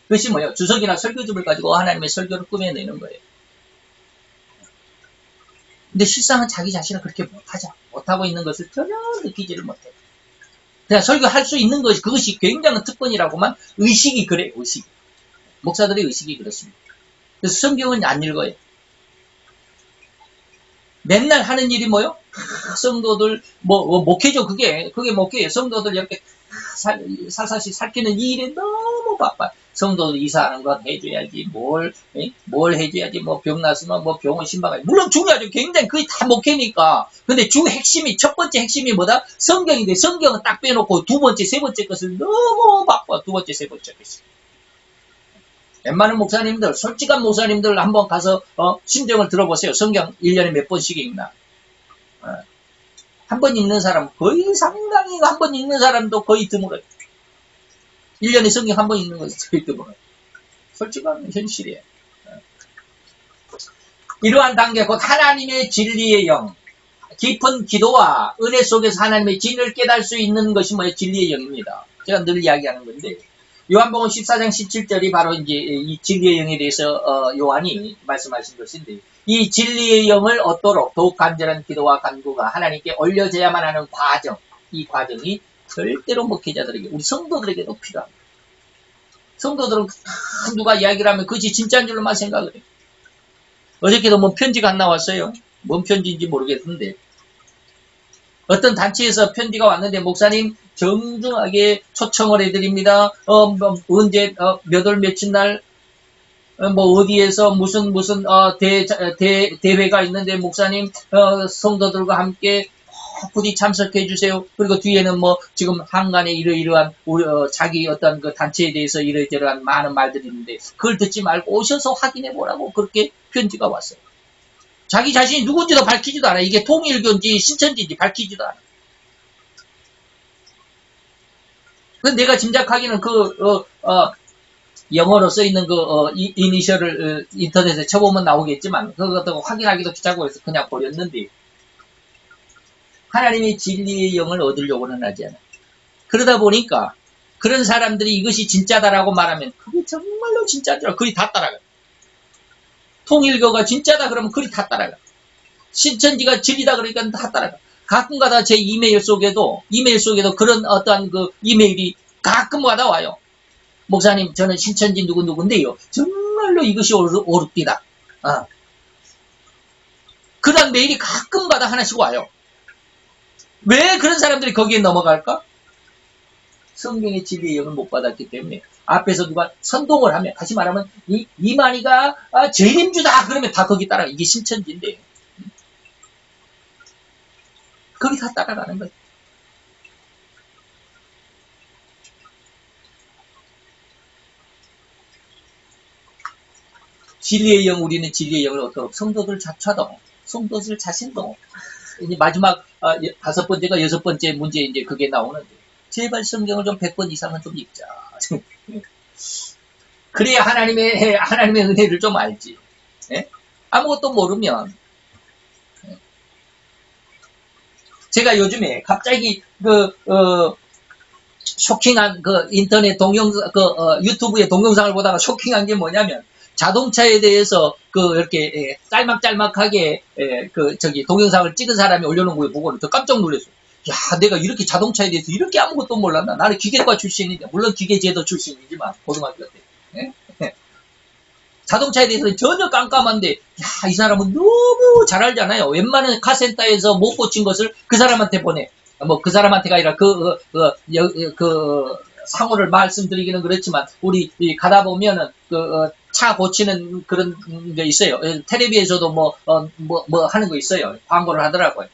그것이 뭐예요? 주석이나 설교집을 가지고 하나님의 설교를 꾸며내는 거예요. 근데 실상은 자기 자신은 그렇게 못하고 있는 것을 전혀 느끼지를 못해요. 그냥 설교할 수 있는 것이 그것이 굉장한 특권이라고만 의식이 그래요. 의식. 목사들의 의식이 그렇습니다. 그래서 성경은 안 읽어요. 맨날 하는 일이 뭐요? 성도들 목회죠. 그게 목회예요. 성도들 이렇게 살살씩 살피는 이 일에 너무 바빠. 성도들 이사하는 건 해줘야지. 뭘 해줘야지. 병 났으면 병원 신방가야지. 물론 중요하죠. 굉장히 그게 다 목회니까. 근데 첫 번째 핵심이 뭐다? 성경인데 성경은 딱 빼놓고 두 번째, 세 번째 것을 너무 바빠. 두 번째, 세 번째 것을. 웬만한 목사님들, 솔직한 목사님들 한번 가서 심정을 들어보세요. 성경 1년에 몇 번씩 읽나. 한 번 읽는 사람 거의 상당히 한 번 읽는 사람도 거의 드물어요. 1년에 성경 한 번 읽는 것이 거의 드물어요. 솔직한 현실이에요. 이러한 단계 곧 하나님의 진리의 영, 깊은 기도와 은혜 속에서 하나님의 진리를 깨달을 수 있는 것이 뭐예요? 진리의 영입니다. 제가 늘 이야기하는 건데 요한복음 14장 17절이 바로 이제 이 진리의 영에 대해서 요한이 말씀하신 것인데 이 진리의 영을 얻도록 더욱 간절한 기도와 간구가 하나님께 올려져야만 하는 과정, 이 과정이 절대로 목회자들에게 우리 성도들에게도 필요합니다. 성도들은 누가 이야기를 하면 그것이 진짜인 줄로만 생각을 해요. 어저께도 편지가 안 나왔어요. 뭔 편지인지 모르겠는데 어떤 단체에서 편지가 왔는데 목사님 정중하게 초청을 해드립니다. 언제 몇 월 며칠 날 어디에서 무슨 대회가 있는데 목사님 성도들과 함께 부디 참석해 주세요. 그리고 뒤에는 지금 한간에 이러이러한 우리 자기 어떤 그 단체에 대해서 이러이러한 많은 말들이 있는데 그걸 듣지 말고 오셔서 확인해 보라고 그렇게 편지가 왔어요. 자기 자신이 누군지도 밝히지도 않아. 이게 통일교인지 신천지인지 밝히지도 않아. 근데 내가 짐작하기는 영어로 써있는 이니셜을 인터넷에 쳐보면 나오겠지만 그것도 확인하기도 귀찮고 해서 그냥 버렸는데 하나님의 진리의 영을 얻으려고는 하지 않아요. 그러다 보니까 그런 사람들이 이것이 진짜다라고 말하면 그게 정말로 진짜인 줄 알고 그리 다 따라가요. 통일교가 진짜다 그러면 그리 다 따라가. 신천지가 진리다 그러니까 다 따라가. 가끔가다 제 이메일 속에도 그런 어떠한 그 이메일이 가끔가다 와요. 목사님 저는 신천지 누구누구인데요. 정말로 이것이 옳읍니다. 그런 메일이 가끔가다 하나씩 와요. 왜 그런 사람들이 거기에 넘어갈까? 성경의 진리의 영을 못 받았기 때문에 앞에서 누가 선동을 하면, 다시 말하면 이만희가 재림주다 그러면 다 거기 따라가. 이게 신천지인데 거기 다 따라가는 거예요. 진리의 영, 우리는 진리의 영을 얻도록 성도들 자처도, 성도들 자신도. 이제 마지막 5번째가 6번째 문제 이제 그게 나오는데, 제발 성경을 좀 100번 이상은 좀 읽자. 그래야 하나님의 은혜를 좀 알지. 예? 아무것도 모르면. 제가 요즘에 갑자기 쇼킹한 인터넷 유튜브의 동영상을 보다가 쇼킹한 게 뭐냐면, 자동차에 대해서 이렇게 짤막짤막하게 동영상을 찍은 사람이 올려놓은 거 보고 더 깜짝 놀랐어요. 야, 내가 이렇게 자동차에 대해서 이렇게 아무것도 몰랐나? 나는 기계과 출신인데, 물론 기계제도 출신이지만 고등학교 때. 예? 자동차에 대해서는 전혀 깜깜한데, 야, 이 사람은 너무 잘 알잖아요. 웬만한 카센터에서 못 고친 것을 그 사람한테 보내. 뭐 그 사람한테가 아니라 상호를 말씀드리기는 그렇지만, 우리 가다 보면은 차 고치는 그런 게 있어요. 텔레비에서도 뭐 하는 거 있어요. 광고를 하더라고요.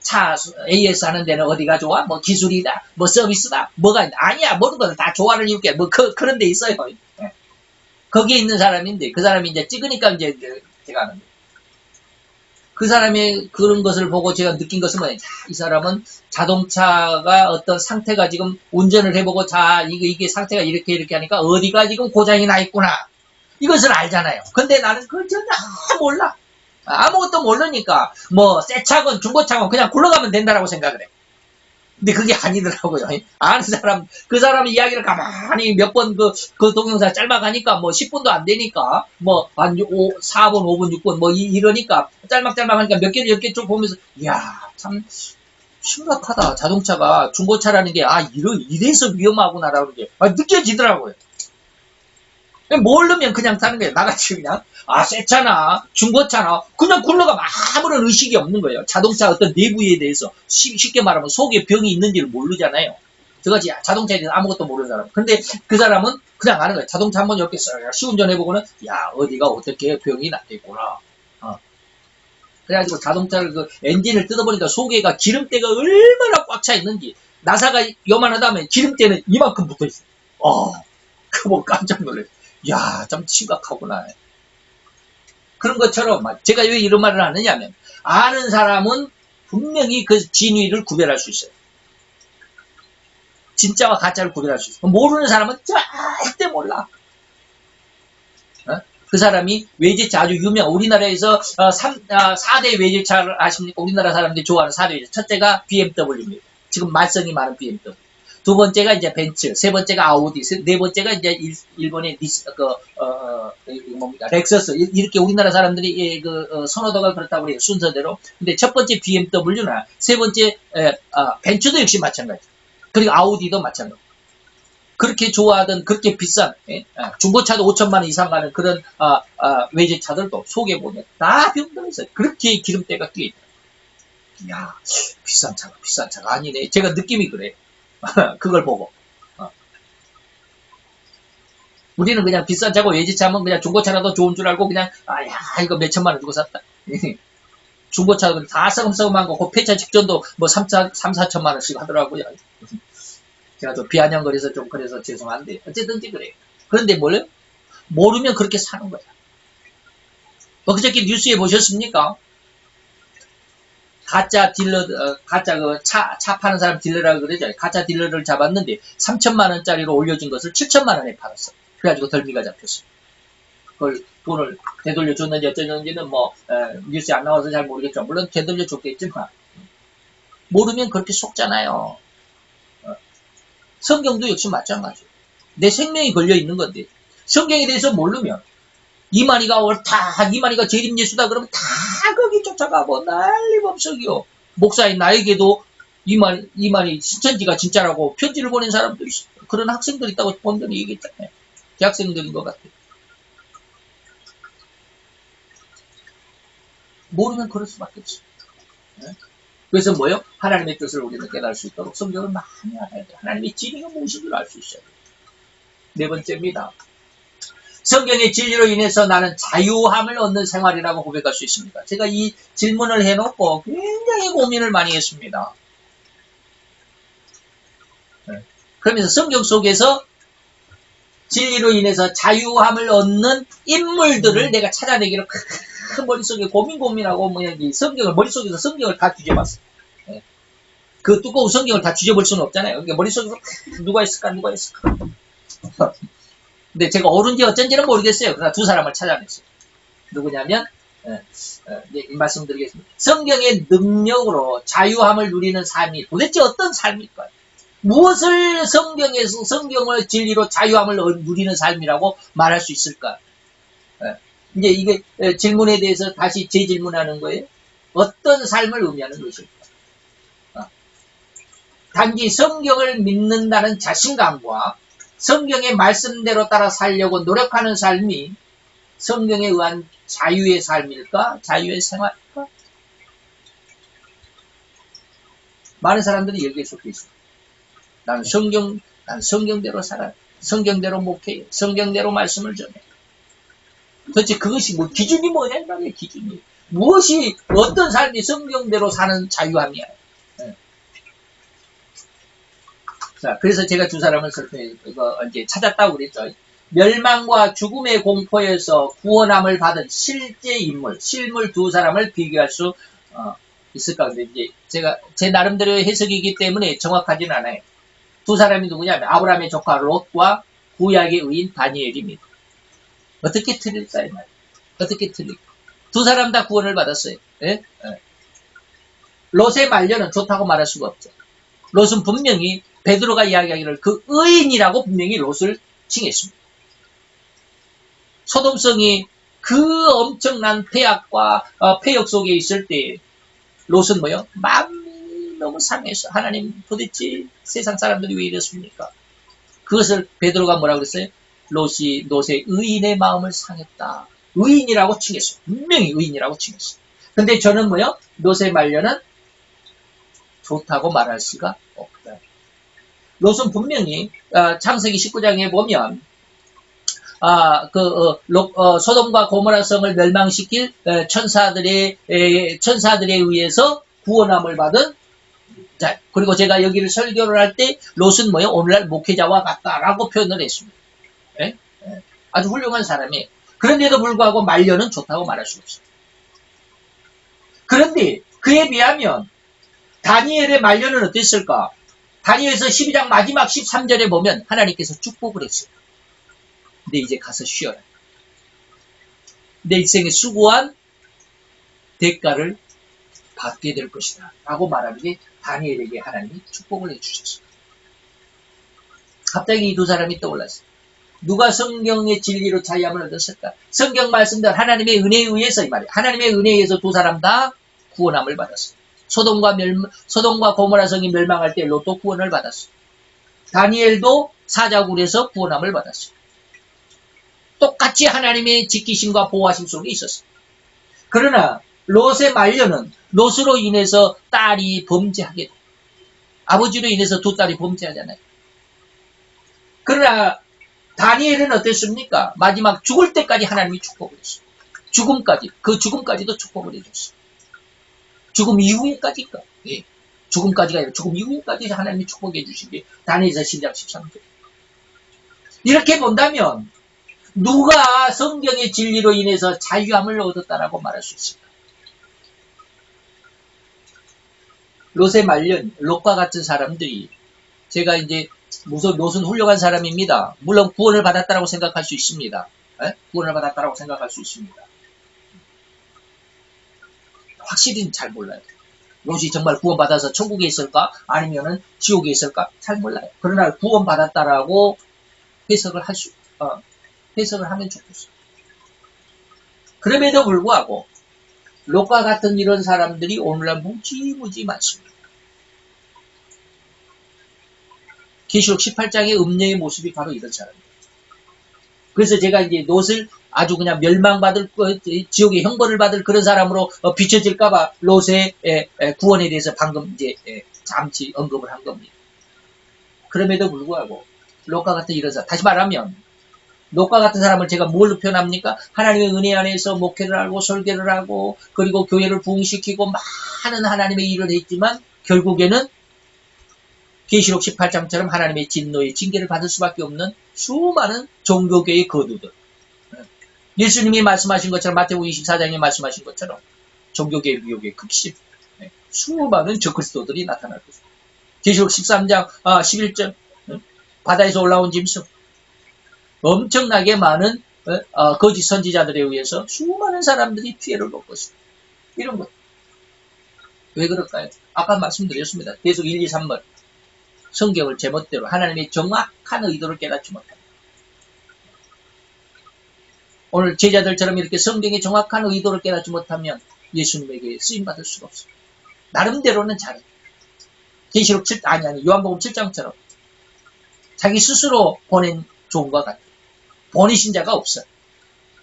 차 AS 하는 데는 어디가 좋아? 뭐 기술이다, 뭐 서비스다, 뭐가 있다. 아니야, 모든 것은 다 조화를 이루게 뭐 그런 데 있어요. 거기에 있는 사람인데, 그 사람이 이제 찍으니까 이제 제가 아는 거예요. 그 사람의 그런 것을 보고 제가 느낀 것은 뭐냐. 이 사람은 자동차가 어떤 상태가 지금 운전을 해보고, 자, 이게 상태가 이렇게 하니까 어디가 지금 고장이 나 있구나. 이것을 알잖아요. 근데 나는 그걸 전혀 몰라. 아무것도 모르니까, 뭐, 새 차건 중고차건 그냥 굴러가면 된다라고 생각을 해. 근데 그게 아니더라고요. 아는 사람, 그 사람 이야기를 가만히 몇 번 그 동영상 짤막하니까 뭐 10분도 안 되니까, 뭐, 한 4분, 5분, 6분, 뭐 이러니까, 짤막하니까 몇 개 쭉 보면서, 이야, 참, 심각하다. 자동차가 중고차라는 게, 이래서 위험하구나라는 게, 느껴지더라고요. 모르면 그냥 타는 거예요. 나같이 그냥, 새 차나, 중고차나, 그냥 굴러가면 아무런 의식이 없는 거예요. 자동차 어떤 내부에 대해서, 쉽게 말하면 속에 병이 있는지를 모르잖아요. 저같이 자동차에 대해서 아무것도 모르는 사람. 근데 그 사람은 그냥 아는 거예요. 자동차 한번 이렇게 시운전해보고는, 야, 어디가 어떻게 병이 났겠구나. 그래가지고 자동차를 엔진을 뜯어보니까 속에가 기름때가 얼마나 꽉 차 있는지, 나사가 요만하다면 기름때는 이만큼 붙어 있어요. 그거 깜짝 놀랐어요. 야, 좀 심각하구나. 그런 것처럼 제가 왜 이런 말을 하느냐면, 아는 사람은 분명히 그 진위를 구별할 수 있어요. 진짜와 가짜를 구별할 수 있어요. 모르는 사람은 절대 몰라. 그 사람이 외제차 아주 우리나라에서 4대 외제차를 아십니까? 우리나라 사람들이 좋아하는 4대 외제차. 첫째가 BMW입니다. 지금 말썽이 많은 BMW. 두 번째가 이제 벤츠, 세 번째가 아우디, 네 번째가 이제 일본의 렉서스. 이렇게 우리나라 사람들이 선호도가 그렇다고 그래요. 순서대로. 근데 첫 번째 BMW나 세 번째 벤츠도 역시 마찬가지. 그리고 아우디도 마찬가지. 그렇게 좋아하던 그렇게 비싼 중고차도 5천만 원 이상 가는 그런 외제차들도 속에 보면 다 병들어 있어요. 그렇게 기름때가 끼어 있다. 야, 비싼 차가 아니네. 제가 느낌이 그래요. 그걸 보고. 우리는 그냥 비싼 차고 외제차면 그냥 중고차라도 좋은 줄 알고 그냥, 이거 몇 천만 원 주고 샀다. 중고차도 다 썩음썩음한 거, 그 폐차 직전도 뭐 3, 4천만 원씩 하더라고요. 제가 좀 비아냥거려서 좀 그래서 죄송한데, 어쨌든지 그래요. 그런데 모르면 그렇게 사는 거야. 그저께 뉴스에 보셨습니까? 가짜 딜러, 차 파는 사람 딜러라고 그러죠. 가짜 딜러를 잡았는데 3천만 원짜리로 올려준 것을 7천만 원에 팔았어. 그래가지고 덜미가 잡혔어. 그걸 돈을 되돌려 줬는지 어쩌는지는 뉴스에 안 나와서 잘 모르겠죠. 물론 되돌려 줬겠지만, 모르면 그렇게 속잖아요. 성경도 역시 마찬가지예요. 내 생명이 걸려 있는 건데, 성경에 대해서 모르면, 이만희가 재림 예수다 그러면 다 거기 쫓아가고 난리법석이요. 목사인 나에게도 이만희 신천지가 진짜라고 편지를 보낸 사람들이 있어요. 그런 학생들이 있다고 본전이 얘기했잖아요. 대학생들인 것 같아요. 모르면 그럴 수밖에 없어요. 그래서 뭐요? 하나님의 뜻을 우리는 깨달을 수 있도록 성경을 많이 알아야 돼요. 하나님의 진리가 무엇인지를 알 수 있어야 돼요. 네 번째입니다. 성경의 진리로 인해서 나는 자유함을 얻는 생활이라고 고백할 수 있습니다. 제가 이 질문을 해놓고 굉장히 고민을 많이 했습니다. 그러면서 성경 속에서 진리로 인해서 자유함을 얻는 인물들을 내가 찾아내기로 큰 머릿속에 고민하고 머릿속에서 성경을 다 뒤져봤어요. 그 두꺼운 성경을 다 뒤져볼 수는 없잖아요. 그러니까 머릿속에서 누가 있을까. 근데 제가 옳은지 어쩐지는 모르겠어요. 그러나 두 사람을 찾아냈어요. 누구냐면 이 말씀드리겠습니다. 성경의 능력으로 자유함을 누리는 삶이 도대체 어떤 삶일까요? 무엇을 성경을 진리로 자유함을 누리는 삶이라고 말할 수 있을까? 이제 이게 질문에 대해서 다시 재질문하는 거예요. 어떤 삶을 의미하는 것일까? 단지 성경을 믿는다는 자신감과 성경의 말씀대로 따라 살려고 노력하는 삶이 성경에 의한 자유의 삶일까? 자유의 생활일까? 많은 사람들이 여기에 속해 있습니다. 난 성경대로 살아요. 성경대로 목회해요. 성경대로 말씀을 전해요. 도대체 그것이 기준이 뭐냐는 말이에요, 기준이. 무엇이, 어떤 삶이 성경대로 사는 자유함이야. 자, 그래서 제가 두 사람을 이제 찾았다고 그랬죠. 멸망과 죽음의 공포에서 구원함을 받은 실제 인물, 실물 두 사람을 비교할 수 있을까? 근데 이제 제가 제 나름대로 해석이기 때문에 정확하진 않아요. 두 사람이 누구냐면 아브라함의 조카 롯과 구약의 의인 다니엘입니다. 어떻게 틀릴까요? 어떻게 틀릴까? 두 사람 다 구원을 받았어요. 예? 롯의 말년은 좋다고 말할 수가 없죠. 롯은 분명히 베드로가 이야기하기를 그 의인이라고 분명히 롯을 칭했습니다. 소돔성이 그 엄청난 폐악과 폐역 속에 있을 때 롯은 뭐요? 마음이 너무 상해서 하나님 도대체 세상 사람들이 왜 이렇습니까? 그것을 베드로가 뭐라고 그랬어요? 롯의 의인의 마음을 상했다. 의인이라고 칭했어요. 분명히 의인이라고 칭했어요. 근데 저는 뭐요? 롯의 말년은 좋다고 말할 수가 없다. 롯은 분명히 창세기 19장에 보면 소돔과 고모라 성을 멸망시킬 천사들에 의해서 구원함을 받은 자, 그리고 제가 여기를 설교를 할 때 롯은 뭐요? 오늘날 목회자와 같다라고 표현을 했습니다. 예? 아주 훌륭한 사람이에요. 그런데도 불구하고 말년은 좋다고 말할 수 없어요. 그런데 그에 비하면 다니엘의 말년은 어땠을까? 다니엘서 12장 마지막 13절에 보면 하나님께서 축복을 했어요. 근데 이제 가서 쉬어라. 내 인생에 수고한 대가를 받게 될 것이다. 라고 말하는 게 다니엘에게 하나님이 축복을 해주셨어요. 갑자기 이 두 사람이 떠올랐어요. 누가 성경의 진리로 자유함을 얻었을까? 성경 말씀대로 하나님의 은혜에 의해서 이 말이에요. 하나님의 은혜에 의해서 두 사람 다 구원함을 받았어요. 소돔과 고모라 성이 멸망할 때 롯도 구원을 받았어요. 다니엘도 사자굴에서 구원함을 받았어요. 똑같이 하나님의 지키심과 보호하심 속에 있었어요. 그러나 롯의 말년은 롯으로 인해서 딸이 범죄하게 돼요. 아버지로 인해서 두 딸이 범죄하잖아요. 그러나 다니엘은 어땠습니까? 마지막 죽을 때까지 하나님이 축복을 했어요. 죽음까지도 축복을 해줬어요. 죽음 이후에까지가. 예. 죽음까지가 아니라 죽음 이후에까지 하나님이 축복해 주신 게 다니엘서 12장 13절. 이렇게 본다면 누가 성경의 진리로 인해서 자유함을 얻었다라고 말할 수 있을까? 롯의 말년, 롯과 같은 사람들이 제가 이제 롯은 훌륭한 사람입니다. 물론 구원을 받았다라고 생각할 수 있습니다. 에? 구원을 받았다라고 생각할 수 있습니다. 확실히는 잘 몰라요. 롯이 정말 구원받아서 천국에 있을까? 아니면은 지옥에 있을까? 잘 몰라요. 그러나 구원받았다라고 해석을 하면 좋겠어요. 그럼에도 불구하고 롯과 같은 이런 사람들이 오늘날 무지무지 많습니다. 계시록 18장의 음녀의 모습이 바로 이런 사람입니다. 그래서 제가 이제 롯을 아주 그냥 멸망받을 지옥의 형벌을 받을 그런 사람으로 비춰질까봐 롯의 구원에 대해서 방금 이제 잠시 언급을 한 겁니다. 그럼에도 불구하고 롯과 같은 이런 사람, 다시 말하면 롯과 같은 사람을 제가 뭘로 표현합니까? 하나님의 은혜 안에서 목회를 하고 설교를 하고 그리고 교회를 부흥시키고 많은 하나님의 일을 했지만 결국에는 계시록 18장처럼 하나님의 진노의 징계를 받을 수밖에 없는 수많은 종교계의 거두들. 예수님이 말씀하신 것처럼 마태복음 24장에 말씀하신 것처럼 종교계의 미혹의 극심 수많은 적그리스도들이 나타날 것입니다. 계시록 13장 11절 바다에서 올라온 짐승 엄청나게 많은 거짓 선지자들에 의해서 수많은 사람들이 피해를 볼 것입니다. 이런 것. 왜 그럴까요? 아까 말씀드렸습니다. 계속 1, 2, 3번 성경을 제멋대로 하나님의 정확한 의도를 깨닫지 못합니다. 오늘 제자들처럼 이렇게 성경의 정확한 의도를 깨닫지 못하면 예수님에게 쓰임받을 수가 없습니다. 나름대로는 잘해. 계시록 요한복음 7장처럼 자기 스스로 보낸 종과 같아요. 보내신 자가 없어요.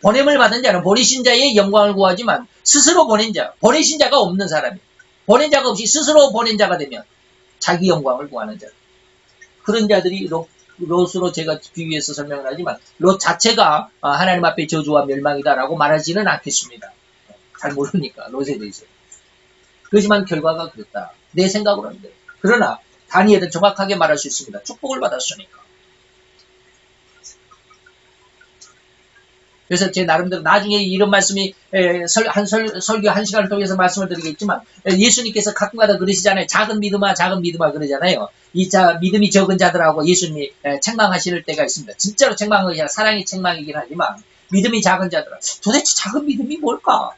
보냄을 받은 자는 보내신 자의 영광을 구하지만 스스로 보낸 자, 보내신 자가 없는 사람이에요. 보낸 자가 없이 스스로 보낸 자가 되면 자기 영광을 구하는 자. 그런 자들이 롯으로 제가 비유해서 설명을 하지만 롯 자체가 하나님 앞에 저주와 멸망이다라고 말하지는 않겠습니다. 잘 모르니까 롯에 대해서. 그렇지만 결과가 그랬다. 내 생각으로는 그래요. 그러나 다니엘은 정확하게 말할 수 있습니다. 축복을 받았으니까. 그래서 제 나름대로 나중에 이런 말씀이 설교 한 시간을 통해서 말씀을 드리겠지만 예수님께서 가끔가다 그러시잖아요. 작은 믿음아 작은 믿음아 그러잖아요. 믿음이 적은 자들하고 예수님이 책망하실 때가 있습니다. 진짜로 책망은 아니라 사랑의 책망이긴 하지만 믿음이 작은 자들아 도대체 작은 믿음이 뭘까?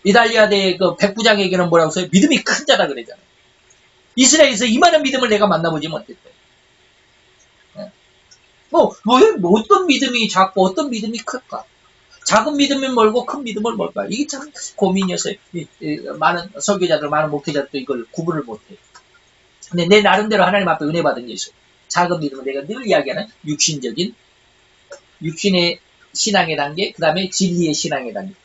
이달리아대의 그 백부장에게는 뭐라고 써요? 믿음이 큰 자다 그러잖아요. 이스라엘에서 이만한 믿음을 내가 만나보지 못했대. 어떤 믿음이 작고 어떤 믿음이 클까? 작은 믿음이 뭘고 큰 믿음은 뭘까? 이게 참 고민이었어요. 많은 설교자들, 많은 목회자들도 이걸 구분을 못해요. 근데 내 나름대로 하나님 앞에 은혜 받은 게 있어요. 작은 믿음은 내가 늘 이야기하는 육신의 신앙의 단계, 그 다음에 진리의 신앙의 단계.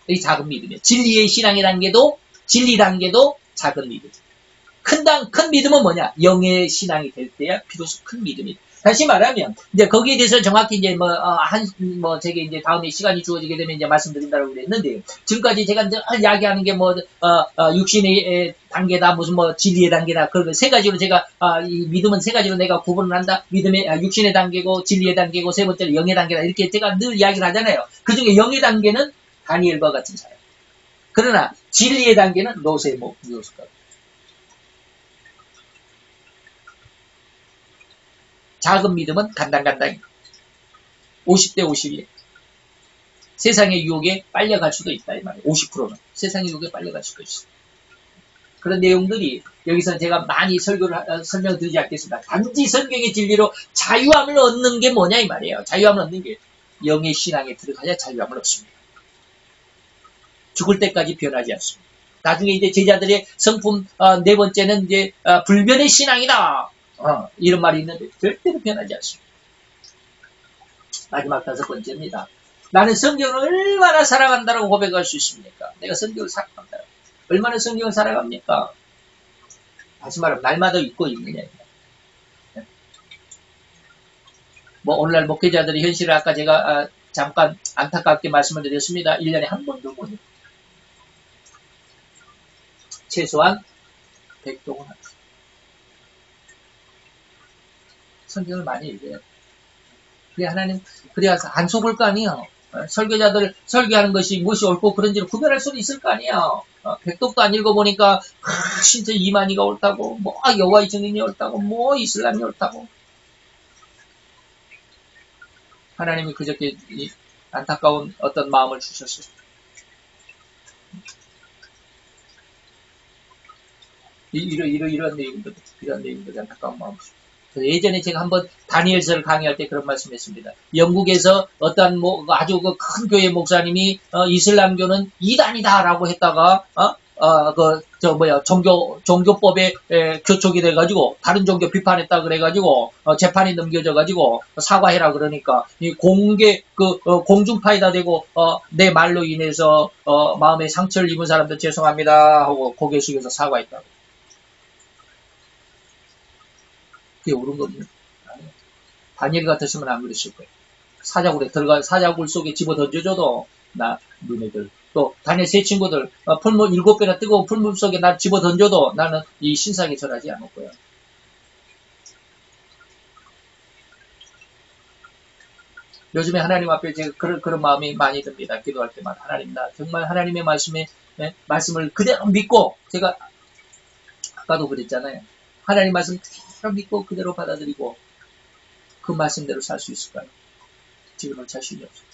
이게 작은 믿음이에요. 진리의 신앙의 단계도, 진리 단계도 작은 믿음. 큰 믿음은 뭐냐? 영의 신앙이 될 때야 비로소 큰 믿음이다. 다시 말하면, 이제 거기에 대해서 정확히 이제 제게 이제 다음에 시간이 주어지게 되면 이제 말씀드린다고 그랬는데, 지금까지 제가 늘 이야기하는 게 육신의 단계다, 무슨 진리의 단계다, 그런 세 가지로 제가, 이 믿음은 세 가지로 내가 구분을 한다. 믿음의, 육신의 단계고, 진리의 단계고, 세 번째로 영의 단계다. 이렇게 제가 늘 이야기를 하잖아요. 그 중에 영의 단계는 다니엘과 같은 사람. 그러나, 진리의 단계는 롯의 모습과 작은 믿음은 간당간당히 50대 50이에요. 세상의 유혹에 빨려갈 수도 있다 이 말이에요. 50%는 세상의 유혹에 빨려갈 수도 있어요. 그런 내용들이 여기서 제가 많이 설명드리지 않겠습니다. 단지 성경의 진리로 자유함을 얻는 게 뭐냐 이 말이에요. 자유함을 얻는 게 영의 신앙에 들어가야 자유함을 얻습니다. 죽을 때까지 변하지 않습니다. 나중에 이제 제자들의 성품 네 번째는 이제 불변의 신앙이다. 이런 말이 있는데 절대로 변하지 않습니다. 마지막 5번째입니다. 나는 성경을 얼마나 사랑한다라고 고백할 수 있습니까? 내가 성경을 사랑한다. 얼마나 성경을 사랑합니까? 다시 말하면 날마다 읽고 있느냐. 오늘날 목회자들의 현실을 아까 제가 잠깐 안타깝게 말씀을 드렸습니다. 1년에 한 번도 못 읽고 최소한 100독은 합니다. 성경을 많이 읽어요. 그래야 안 속을 거 아니에요. 설교자들 설교하는 것이 무엇이 옳고 그런지를 구별할 수도 있을 거 아니에요. 백독도 안 읽어보니까 진짜 이만희가 옳다고, 여호와의 증인이 옳다고, 이슬람이 옳다고. 하나님이 그저께 안타까운 어떤 마음을 주셨어요. 이런 내용들 안타까운 마음을 주셨어요. 예전에 제가 한번 다니엘서를 강의할 때 그런 말씀했습니다. 영국에서 어떤 아주 큰 교회 목사님이 이슬람교는 이단이다라고 했다가 종교법에 교촉이 돼가지고, 다른 종교 비판했다 그래가지고, 재판이 넘겨져가지고, 사과해라 그러니까, 이 공중파에다 대고, 내 말로 인해서, 마음에 상처를 입은 사람들 죄송합니다 하고 고개 숙여서 사과했다고. 그게 옳은 겁니다. 다니엘 같았으면 안 그랬을 거예요. 사자굴 속에 집어 던져줘도, 너네들. 또, 다니엘 세 친구들, 풀물 7배나 뜨거운 풀물 속에 날 집어 던져도 나는 이 신상에 절하지 않을 거야. 요즘에 하나님 앞에 제가 그런 마음이 많이 듭니다. 기도할 때마다. 하나님, 나 정말 하나님의 말씀을 그대로 믿고, 제가 아까도 그랬잖아요. 하나님 말씀 그대로 믿고 그대로 받아들이고 그 말씀대로 살 수 있을까요? 지금은 자신이 없어요.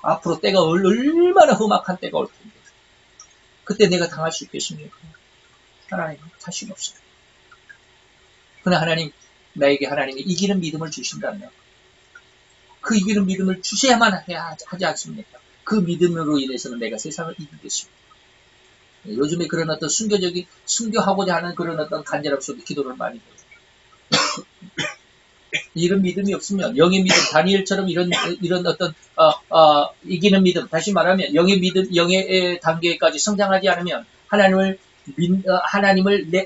앞으로 때가 얼마나 험악한 때가 올 텐데 그때 내가 당할 수 있겠습니까? 하나님 자신 없어요. 그러나 하나님, 나에게 하나님이 이기는 믿음을 주신다면 그 이기는 믿음을 주셔야만 하지 않습니까? 그 믿음으로 인해서는 내가 세상을 이기겠습니다. 요즘에 그런 어떤 순교하고자 하는 그런 어떤 간절함 속에 기도를 많이 해요. 이런 믿음이 없으면, 영의 믿음, 다니엘처럼 이런 어떤, 이기는 믿음, 다시 말하면, 영의 믿음, 영의 단계까지 성장하지 않으면, 하나님을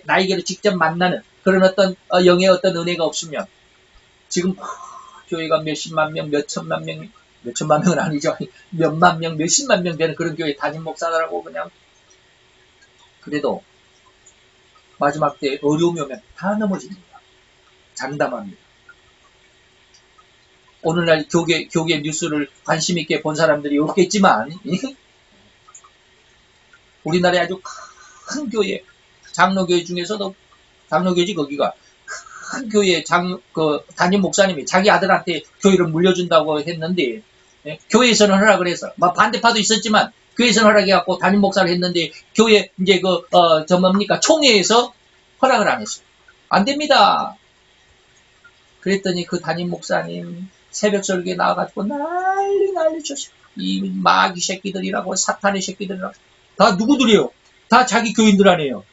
나에게로 직접 만나는 그런 어떤, 영의 어떤 은혜가 없으면, 지금, 교회가 몇십만 명, 몇천만 명은 아니죠. 몇만 명, 몇십만 명 되는 그런 교회 담임 목사라고 그냥, 그래도, 마지막 때 어려움이 오면 다 넘어집니다. 장담합니다. 오늘날 교계 뉴스를 관심 있게 본 사람들이 없겠지만, 우리나라의 아주 큰 교회, 장로교회 중에서도, 장로교회지 거기가, 큰 교회 담임 목사님이 자기 아들한테 교회를 물려준다고 했는데, 교회에서는 허락을 해서, 반대파도 있었지만, 교회에서는 허락해갖고 담임 목사를 했는데, 교회, 이제 총회에서 허락을 안 했어요. 안 됩니다. 그랬더니 그 담임 목사님, 새벽 설교에 나와가지고 난리 쳤어요. 이 마귀 새끼들이라고, 사탄의 새끼들이라고. 다 누구들이에요? 다 자기 교인들 아니에요.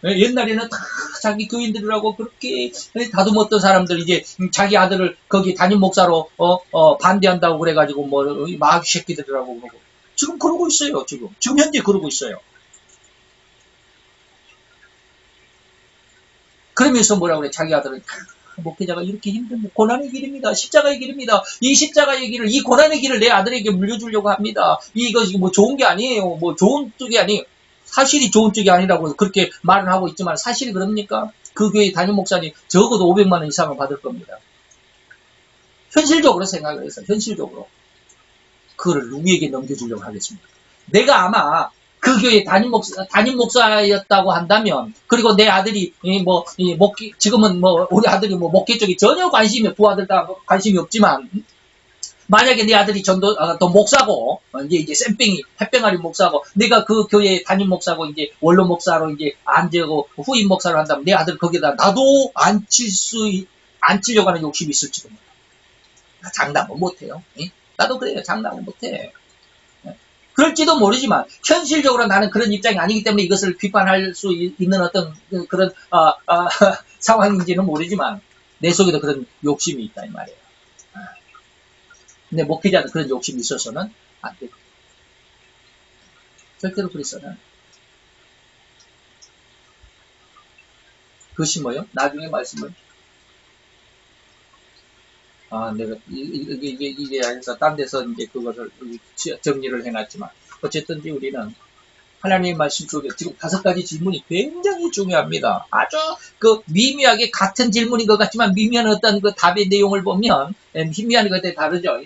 옛날에는 다 자기 교인들이라고 그렇게 다듬었던 사람들, 이제 자기 아들을 거기 담임 목사로, 반대한다고 그래가지고 마귀 새끼들이라고 그러고. 지금 그러고 있어요, 지금 현재 그러고 있어요. 그러면서 뭐라고 그래, 자기 아들은. 목회자가 이렇게 힘든 고난의 길입니다. 십자가의 길입니다. 이 십자가의 길을, 이 고난의 길을 내 아들에게 물려주려고 합니다. 이것이 좋은 게 아니에요. 좋은 쪽이 아니에요. 사실이 좋은 쪽이 아니라고 그렇게 말을 하고 있지만 사실이 그럽니까? 그 교회 담임 목사님 적어도 500만 원 이상은 받을 겁니다. 현실적으로 생각을 해서, 현실적으로. 그거를 누구에게 넘겨주려고 하겠습니까? 내가 아마 그 교회 담임 목사였다고 한다면, 그리고 내 아들이, 지금은 우리 아들이 목회 쪽에 전혀 부하들 다 관심이 없지만, 만약에 내 아들이 또 목사고, 이제 쌤뺑이, 햇병아리 목사고, 내가 그 교회 담임 목사고, 이제 원로 목사로 이제 앉고 후임 목사로 한다면 내 아들 거기다 나도 앉히려고 하는 욕심이 있을지도 몰라. 장담은 못해요. 나도 그래요. 장담은 못해. 그럴지도 모르지만 현실적으로 나는 그런 입장이 아니기 때문에 이것을 비판할 수 있는 어떤 그런 상황인지는 모르지만 내 속에도 그런 욕심이 있다 이 말이에요. 근데 목회자도 그런 욕심이 있어서는 안 돼. 절대로 그랬어는. 그것이 뭐요? 나중에 말씀을. 내가, 이게 해서, 딴 데서 이제 그것을 정리를 해놨지만, 어쨌든지 우리는 하나님의 말씀 속에 지금 5가지 질문이 굉장히 중요합니다. 아주 미미하게 같은 질문인 것 같지만, 미미한 어떤 그 답의 내용을 보면, 미미한 것에 다르죠.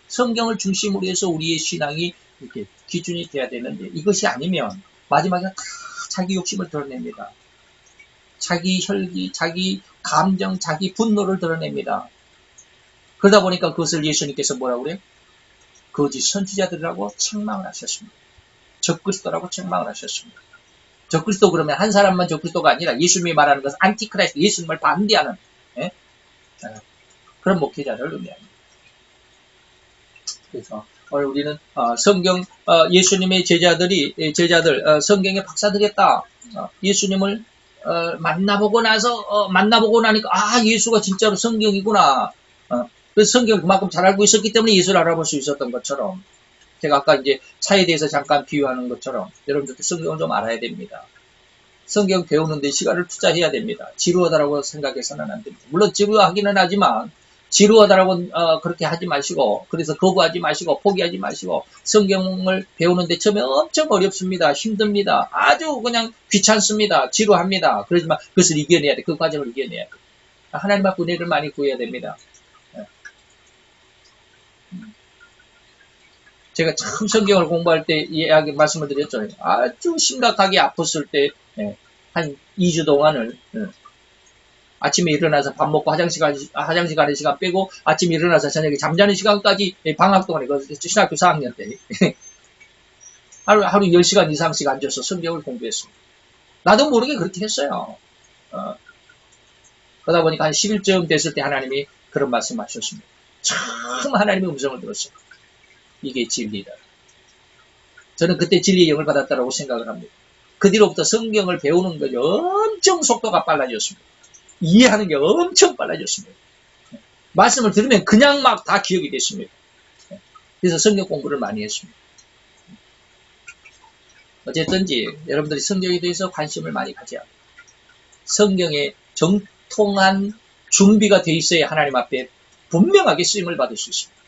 성경을 중심으로 해서 우리의 신앙이 이렇게 기준이 돼야 되는데, 이것이 아니면, 마지막에 다 자기 욕심을 드러냅니다. 자기 혈기, 자기 감정, 자기 분노를 드러냅니다. 그러다 보니까 그것을 예수님께서 뭐라고 그래요? 거짓 선지자들이라고 책망을 하셨습니다. 적그리스도라고 책망을 하셨습니다. 적그리스도 그러면 한 사람만 적그리스도가 아니라 예수님이 말하는 것은 안티크라이스트, 예수님을 반대하는 그런 목회자를 의미합니다. 그래서 오늘 우리는 성경 예수님의 제자들 성경의 박사들이었다. 예수님을 만나보고 나니까 예수가 진짜로 성경이구나. 그래서 성경을 그만큼 잘 알고 있었기 때문에 예수를 알아볼 수 있었던 것처럼, 제가 아까 이제 차에 대해서 잠깐 비유하는 것처럼 여러분들도 성경을 좀 알아야 됩니다. 성경 배우는데 시간을 투자해야 됩니다. 지루하다라고 생각해서는 안 됩니다. 물론 지루하기는 하지만 지루하다라고 그렇게 하지 마시고, 그래서 거부하지 마시고 포기하지 마시고, 성경을 배우는데 처음에 엄청 어렵습니다. 힘듭니다. 아주 그냥 귀찮습니다. 지루합니다. 그러지만 그것을 이겨내야 돼. 그 과정을 이겨내야 돼. 하나님 앞 은혜를 많이 구해야 됩니다. 제가 참 성경을 공부할 때 말씀을 드렸죠. 아주 심각하게 아팠을 때 한 2주 동안을 아침에 일어나서 밥 먹고 화장실 가는 시간 빼고 아침에 일어나서 저녁에 잠자는 시간까지 방학 동안에 신학교 4학년 때 하루 10시간 이상씩 앉아서 성경을 공부했습니다. 나도 모르게 그렇게 했어요. 그러다 보니까 한 11쯤 됐을 때 하나님이 그런 말씀하셨습니다. 참 하나님의 음성을 들었어요. 이게 진리다. 저는 그때 진리의 영을 받았다고 생각을 합니다. 그 뒤로부터 성경을 배우는 것이 엄청 속도가 빨라졌습니다. 이해하는 게 엄청 빨라졌습니다. 말씀을 들으면 그냥 막 다 기억이 됐습니다. 그래서 성경 공부를 많이 했습니다. 어쨌든지 여러분들이 성경에 대해서 관심을 많이 가져야 합니다. 성경에 정통한 준비가 돼 있어야 하나님 앞에 분명하게 쓰임을 받을 수 있습니다.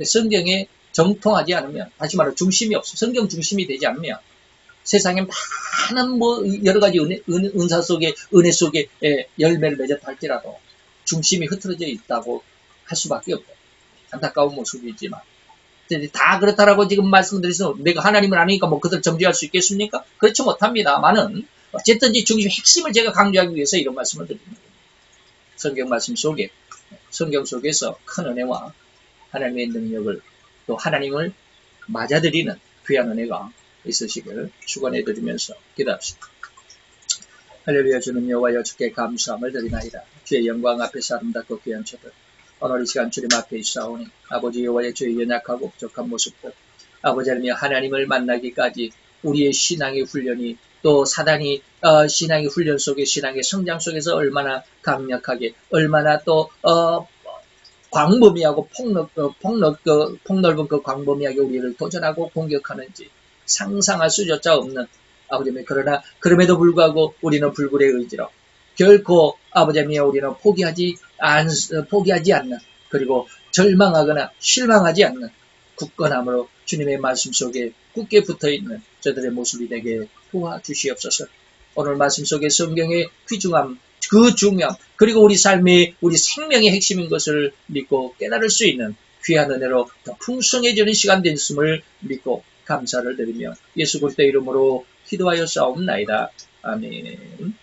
성경에 정통하지 않으면, 다시 말해 중심이 없어. 성경 중심이 되지 않으면 세상에 많은 여러 가지 은사 속에, 은혜 속에 열매를 맺었다 할지라도 중심이 흐트러져 있다고 할 수밖에 없다. 안타까운 모습이지만. 다 그렇다라고 지금 말씀드려서 내가 하나님을 아니니까 그들 정죄할 수 있겠습니까? 그렇지 못합니다만은 어쨌든 중심 핵심을 제가 강조하기 위해서 이런 말씀을 드립니다. 성경 말씀 속에, 성경 속에서 큰 은혜와 하나님의 능력을, 또 하나님을 맞아들이는 귀한 은혜가 있으시기를 축원해드리면서 기도합시다. 할렐루야. 주는 여호와여, 주께 감사함을 드리나이다. 주의 영광 앞에서 아름답고 귀한 저들, 오늘 이 시간 주님 앞에 있사오니 아버지 여호와의 주의 연약하고 부족한 모습들, 아버지 하나님, 하나님을 만나기까지 우리의 신앙의 훈련이, 또 사단이 신앙의 훈련 속에, 신앙의 성장 속에서 얼마나 강력하게, 얼마나 또 광범위하고 폭넓은 그 광범위하게 우리를 도전하고 공격하는지 상상할 수조차 없는, 아버지, 그러나 그럼에도 불구하고 우리는 불굴의 의지로 결코 아버지 우리는 포기하지 않는, 그리고 절망하거나 실망하지 않는 굳건함으로 주님의 말씀 속에 굳게 붙어있는 저들의 모습이 되게 도와주시옵소서. 오늘 말씀 속에 성경의 귀중함, 그 중요함, 그리고 우리 삶의, 우리 생명의 핵심인 것을 믿고 깨달을 수 있는 귀한 은혜로 더 풍성해지는 시간 됐음을 믿고 감사를 드리며 예수 그리스도의 이름으로 기도하여 싸움나이다. 아멘.